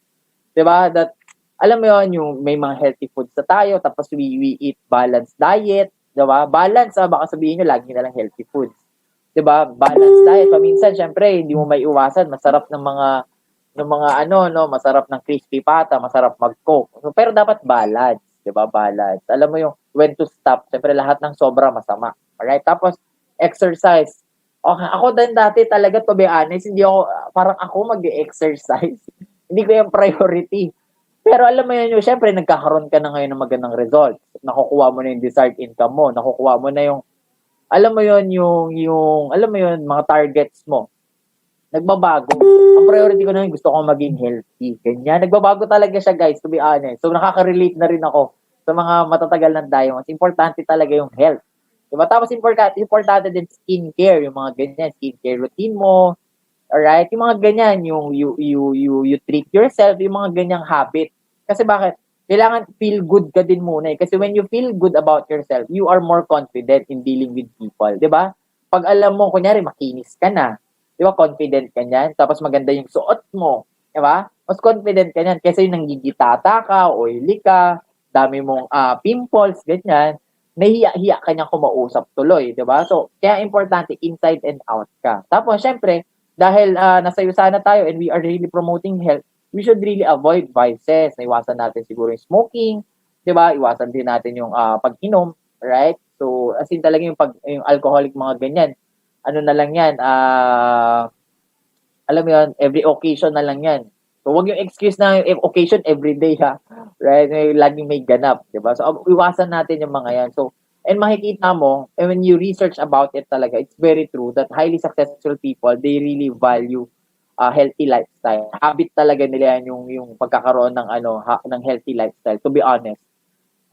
Diba? That, alam mo yun, yung may mga healthy foods na tayo, tapos we eat balanced diet. Diba? Balance, baka sabihin nyo, lagi na lang healthy foods. Diba? Balanced diet. Paminsan, syempre, hindi mo may iwasan. Masarap ng mga masarap ng crispy pata, masarap mag-coke. So, pero dapat balance. Diba? Balance. Alam mo yung when to stop. Syempre, lahat ng sobra masama. Alright? Tapos, exercise. Okay, ako din dati talaga, to be honest, hindi ako, parang ako mag-exercise. Hindi ko yung priority. Pero alam mo yun, syempre, nagkakaroon ka na ngayon ng magandang results. Nakukuha mo na yung desired income mo. Nakukuha mo na yung, alam mo yun, alam mo yun, mga targets mo. Nagbabago. Ang priority ko na yun, gusto ko maging healthy. Ganyan. Nagbabago talaga siya, guys, to be honest. So, nakaka-relate na rin ako sa mga matatagal ng diamonds. Importante talaga yung health. Diba? Tapos importante din skincare, yung mga ganyan, skincare routine mo. Alright? Yung mga ganyan, you treat yourself, yung mga ganyang habit. Kasi bakit? Kailangan feel good ka din muna eh. Kasi when you feel good about yourself, you are more confident in dealing with people. Diba? Pag alam mo, kunyari, makinis ka na. Diba? Confident ka niyan. Tapos maganda yung suot mo. Diba? Mas confident ka niyan. Kasi yung nanggigitata ka, oily ka, dami mong pimples, ganyan. Nahiya-hiya ka niyang kumausap tuloy, di ba? So, kaya importante, inside and out ka. Tapos, syempre, dahil nasa sana tayo and we are really promoting health, we should really avoid vices. Iwasan natin siguro yung smoking, di ba? Iwasan din natin yung pag-inom, right? So, as in talaga yung alcoholic mga ganyan. Ano na lang yan, alam mo yun, every occasion na lang yan. So, wag yung excuse na yung occasion everyday, ha? Right? Laging may ganap, di ba? So, iwasan natin yung mga yan. So, and makikita mo, and when you research about it talaga, it's very true that highly successful people, they really value healthy lifestyle. Habit talaga nila yan yung pagkakaroon ng ng healthy lifestyle, to be honest.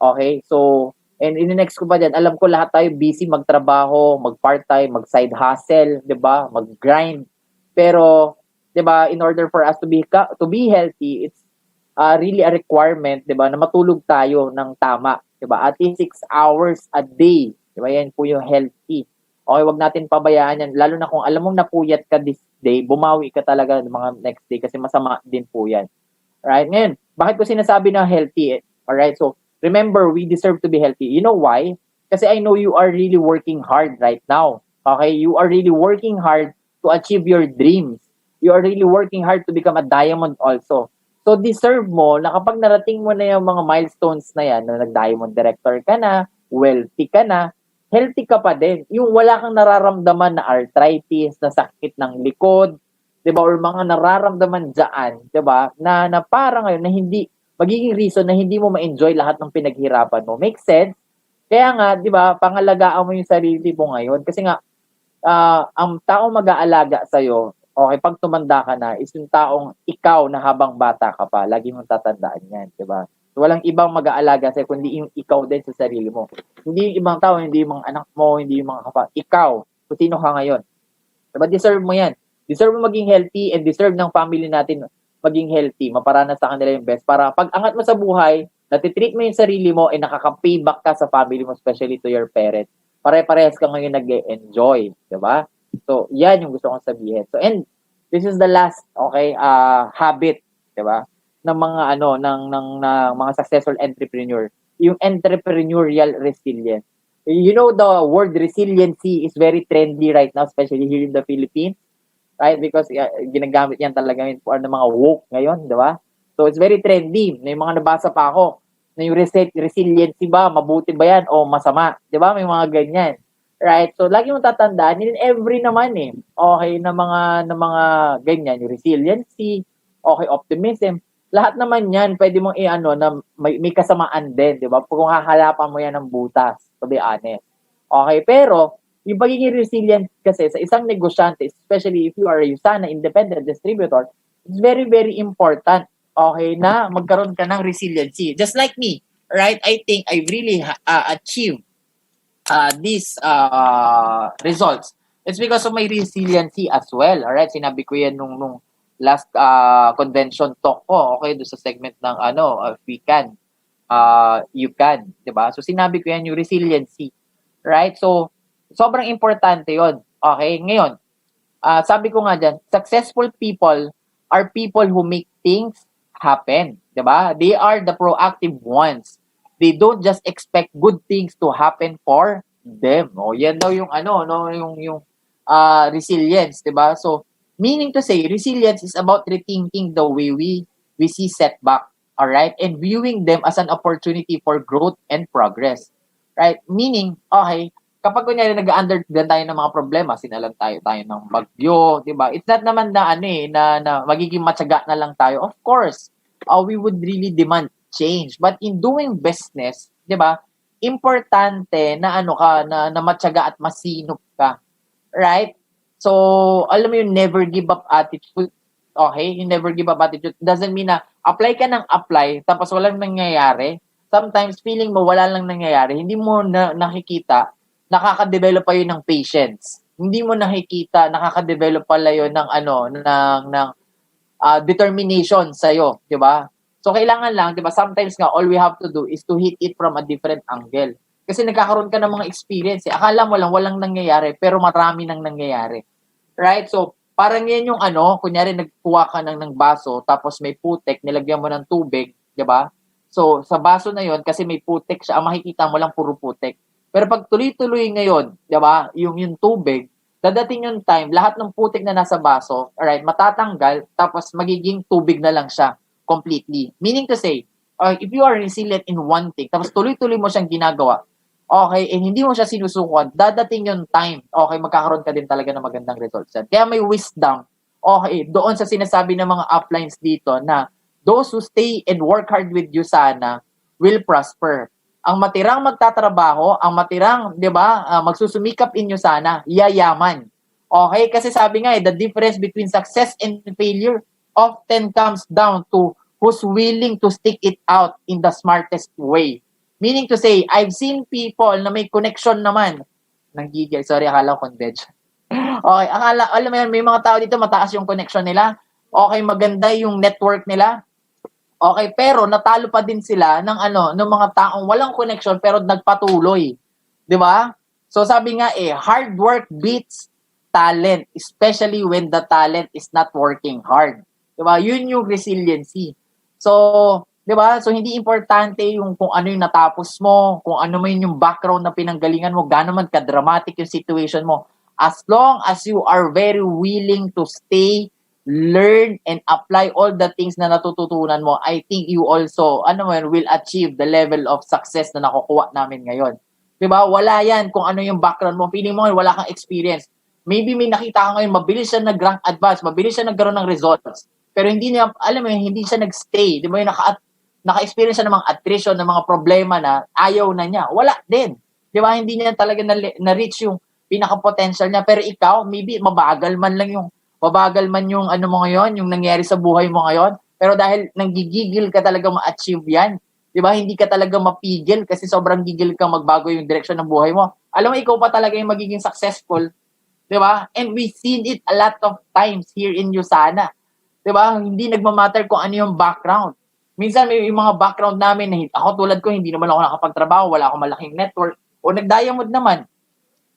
Okay? So, and in the next ko pa dyan, alam ko lahat tayo busy magtrabaho, mag-part-time, mag-side hustle, di ba? Mag-grind. Pero, 'di ba, in order for us to be healthy, it's really a requirement, 'di ba, na matulog tayo ng tama, 'di ba? At least 6 hours a day, 'di ba? Yan po yung healthy. Okay, wag natin pabayaan yan, lalo na kung alam mong napuyat ka this day, bumawi ka talaga ng mga next day kasi masama din po yan. Right? Ngayon, bakit ko sinasabi na healthy? Alright, so remember, we deserve to be healthy. You know why? Kasi I know you are really working hard right now. Okay? You are really working hard to achieve your dreams. You are really working hard to become a diamond also. So, deserve mo na kapag narating mo na yung mga milestones na yan, na nag-diamond director ka na, wealthy ka na, healthy ka pa din. Yung wala kang nararamdaman na arthritis, na sakit ng likod, 'di ba? Or mga nararamdaman diyan, 'di ba? Na parang ngayon na hindi magiging reason na hindi mo ma-enjoy lahat ng pinaghirapan mo. Make sense? Kaya nga, 'di ba, pangalagaan mo yung sarili mo ngayon kasi nga ang taong mag-aalaga sa iyo, okay, pag tumanda ka na, is yung taong ikaw na habang bata ka pa. Lagi mong tatandaan 'yan, 'di ba? Walang ibang mag-aalaga sa'yo kundi yung ikaw din sa sarili mo. Hindi yung ibang tao, hindi yung mga anak mo, hindi yung mga kapatid. Ikaw, kung sino ka ngayon. Diba? Deserve mo yan. Deserve mo maging healthy and deserve ng family natin maging healthy. Maparanas sa kanila yung best. Para pag angat mo sa buhay, natitreat mo yung sarili mo, ay nakaka-payback ka sa family mo, especially to your parents. Pare-parehas ka ngayon nag-enjoy. Diba? So, yan yung gusto kong sabihin. So, and this is the last, okay, habit. Diba? Ng mga ng mga successful entrepreneur, yung entrepreneurial resilience. You know, the word resiliency is very trendy right now, especially here in the Philippines, right? Because ginagamit yan talaga for ng mga woke ngayon, di ba? So it's very trendy. May mga nabasa pa ako na yung resiliency ba, mabuti ba yan o masama, di ba? May mga ganyan. Right? So lagi mong tatandaan, in every naman okay, na mga ganyan, yung resiliency, okay, optimism, lahat naman yan, pwede mong na may kasamaan din, di ba? Kung hahalapan mo yan ng butas, to be honest. Okay, pero, yung pagiging resilient kasi sa isang negosyante, especially if you are sana independent distributor, it's very, very important, okay, na magkaroon ka ng resiliency. Just like me, right? I think I really achieved these results. It's because of my resiliency as well, alright? Sinabi ko yan nung last convention talk ko, okay, doon sa segment ng if we can, you can, di ba? So, sinabi ko yan yung resiliency, right? So, sobrang importante yon. Okay, ngayon, sabi ko nga dyan, successful people are people who make things happen, di ba? They are the proactive ones. They don't just expect good things to happen for them. O, yan daw yung yung resilience, di ba? So, meaning to say, resilience is about rethinking the way we see setback, all right? And viewing them as an opportunity for growth and progress, right? Meaning, okay, kapag kunyari nag-understand tayo ng mga problema, sinalan tayo ng bagyo, di ba? It's not naman na na magiging matyaga na lang tayo. Of course, we would really demand change. But in doing business, di ba, importante na na matyaga at masinop ka, right? So, alam mo yung never give up attitude, okay? Yung never give up attitude doesn't mean na apply ka ng apply, tapos walang nangyayari. Sometimes, feeling mo wala lang nangyayari, hindi mo nakikita, nakaka-develop pa yun ng patience. Hindi mo nakikita, nakaka-develop pala yun ng determination sa'yo, di ba? So, kailangan lang, di ba, sometimes nga, all we have to do is to hit it from a different angle. Kasi nagkakaroon ka ng mga experience. Akala mo lang walang nangyayari, pero marami nang nangyayari. Right? So, parang yan yung kunyari nagkuha ka ng baso, tapos may putik, nilagyan mo ng tubig, di ba? So, sa baso na yon kasi may putik siya, makikita mo lang puro putik. Pero pag tuloy-tuloy ngayon, di ba, yung tubig, dadating yung time, lahat ng putik na nasa baso, alright, matatanggal, tapos magiging tubig na lang siya completely. Meaning to say, if you are resilient in one thing, tapos tuloy-tuloy mo siyang ginagawa, okay, and hindi mo siya sinusukuan, dadating yung time, okay, magkakaroon ka din talaga ng magandang results yan. Kaya may wisdom, okay, doon sa sinasabi ng mga uplines dito na those who stay and work hard with you sana will prosper. Ang matirang magtatrabaho, ang matirang, di ba, magsusumikap inyo sana, yayaman. Okay, kasi sabi nga the difference between success and failure often comes down to who's willing to stick it out in the smartest way. Meaning to say, I've seen people na may connection naman. Nanggigil. Sorry, akala ko convention. Okay, alam mo yan, may mga tao dito, mataas yung connection nila. Okay, maganda yung network nila. Okay, pero natalo pa din sila ng ng mga taong walang connection pero nagpatuloy. 'Di ba? So sabi nga hard work beats talent, especially when the talent is not working hard. 'Di ba? Yun yung resiliency. So, 'Di ba? So hindi importante yung kung ano yung natapos mo, kung ano man yung background na pinanggalingan mo, gaano man ka-dramatic yung situation mo. As long as you are very willing to stay, learn, and apply all the things na natututunan mo, I think you also, will achieve the level of success na nakukuha namin ngayon. 'Di ba? Wala yan kung ano yung background mo. Feeling mo wala kang experience. Maybe may nakita ka ngayon, mabilis siya nag-rank advance, mabilis siya nagkaroon ng results. Pero hindi niya, hindi siya nag-stay. 'Di ba? Yung naka-experience siya ng mga attrition, ng mga problema na ayaw na niya. Wala din. 'Di ba? Hindi niya talaga na-reach yung pinaka-potential niya. Pero ikaw, maybe mabagal man yung ano mo ngayon, yung nangyari sa buhay mo ngayon. Pero dahil nanggigigil ka talaga ma-achieve yan, 'di ba? Hindi ka talaga mapigil kasi sobrang gigil ka magbago yung direction ng buhay mo. Alam mo, ikaw pa talaga yung magiging successful, 'di ba? And we've seen it a lot of times here in USANA. 'Di ba? Hindi nagmamatter kung ano yung background. Minsan may yung mga background namin na ako tulad ko, hindi naman ako nakapagtrabaho, wala akong malaking network, o nag-diamond naman.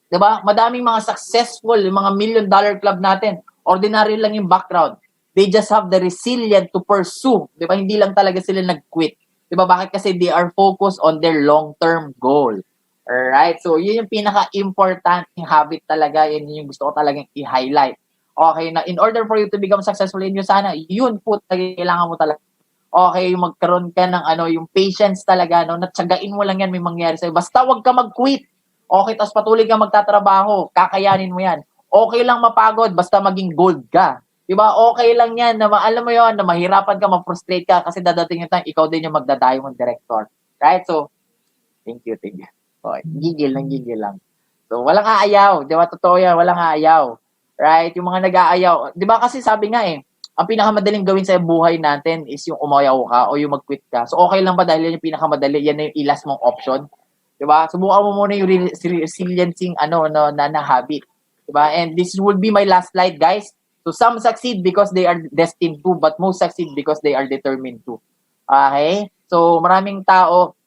'Di ba? Madaming mga successful, yung mga $1 million club natin, ordinary lang yung background. They just have the resilience to pursue. 'Di ba? Hindi lang talaga sila nag-quit. 'Di ba? Bakit? Kasi they are focused on their long-term goal. Alright? So, yun yung pinaka-importanting habit talaga. Yun yung gusto ko talagang i-highlight. Okay, na in order for you to become successful in USANA, yun po kailangan mo talaga. Okay, yung magkaroon ka ng yung patience talaga, no? Natsagain mo lang yan, may mangyari sa'yo. Basta wag ka mag-quit. Okay, tapos patuloy ka magtatrabaho, kakayanin mo yan. Okay lang mapagod, basta maging gold ka. Diba? Okay lang yan, na alam mo yon na mahirapan ka, ma-frustrate ka, kasi dadating yung time, ikaw din yung magda-diamond director. Right? So, thank you. Okay, gigil lang. So, walang aayaw. Diba? Totoo yan, walang aayaw. Right? Yung mga nag-aayaw. Diba kasi sabi nga ang pinakamadaling gawin sa buhay natin is yung umayaw ka o yung mag-quit ka. So, okay lang ba dahil yan yung pinakamadali, yan na yung ilas mong option? Diba? Subukan mo muna yung resiliency na habit. Diba? And this will be my last slide, guys. So, some succeed because they are destined to, but most succeed because they are determined to. Okay? So, maraming tao,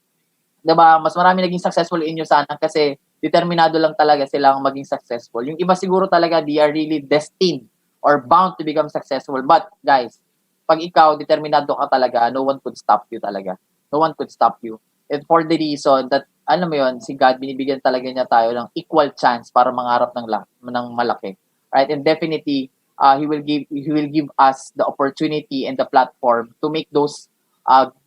diba, mas marami naging successful in USANA kasi determinado lang talaga silang maging successful. Yung iba siguro talaga, they are really destined or bound to become successful. But, guys, pag ikaw, determinado ka talaga, no one could stop you talaga. No one could stop you. And for the reason that, si God, binibigyan talaga niya tayo ng equal chance para mangarap ng malaki. Right? And definitely, He will give us the opportunity and the platform to make those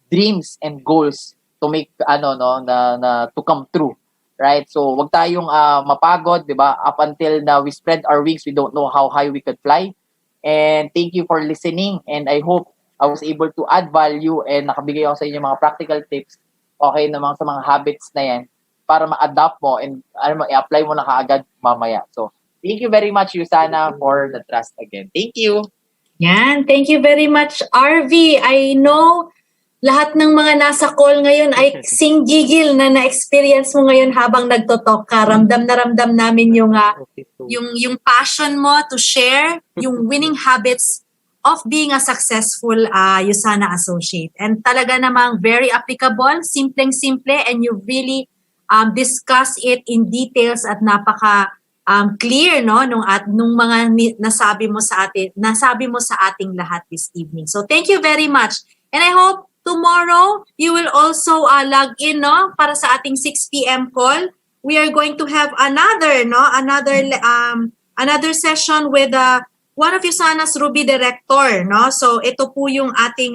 dreams and goals to make, to come true. Right? So, wag tayong mapagod, di ba? Up until now, we spread our wings, we don't know how high we could fly. And thank you for listening. And I hope I was able to add value and nakabigay ako sa inyo mga practical tips, okay, sa mga habits na yan para ma-adapt mo and i-apply mo na kaagad mamaya. So, thank you very much, USANA, for the trust again. Thank you. Yan. Thank you very much, RV. I know lahat ng mga nasa call ngayon ay singgigil na na-experience mo ngayon habang nagtotalk ka. Ramdam na ramdam namin yung passion mo to share yung winning habits of being a successful USANA associate. And talaga namang very applicable, simpleng-simple, and you really discuss it in details at napaka clear nung mga nasabi mo sa ating lahat this evening. So thank you very much. And I hope tomorrow, you will also log in para sa ating 6 p.m. call. We are going to have another session with one of USANA's Ruby director. So ito po yung ating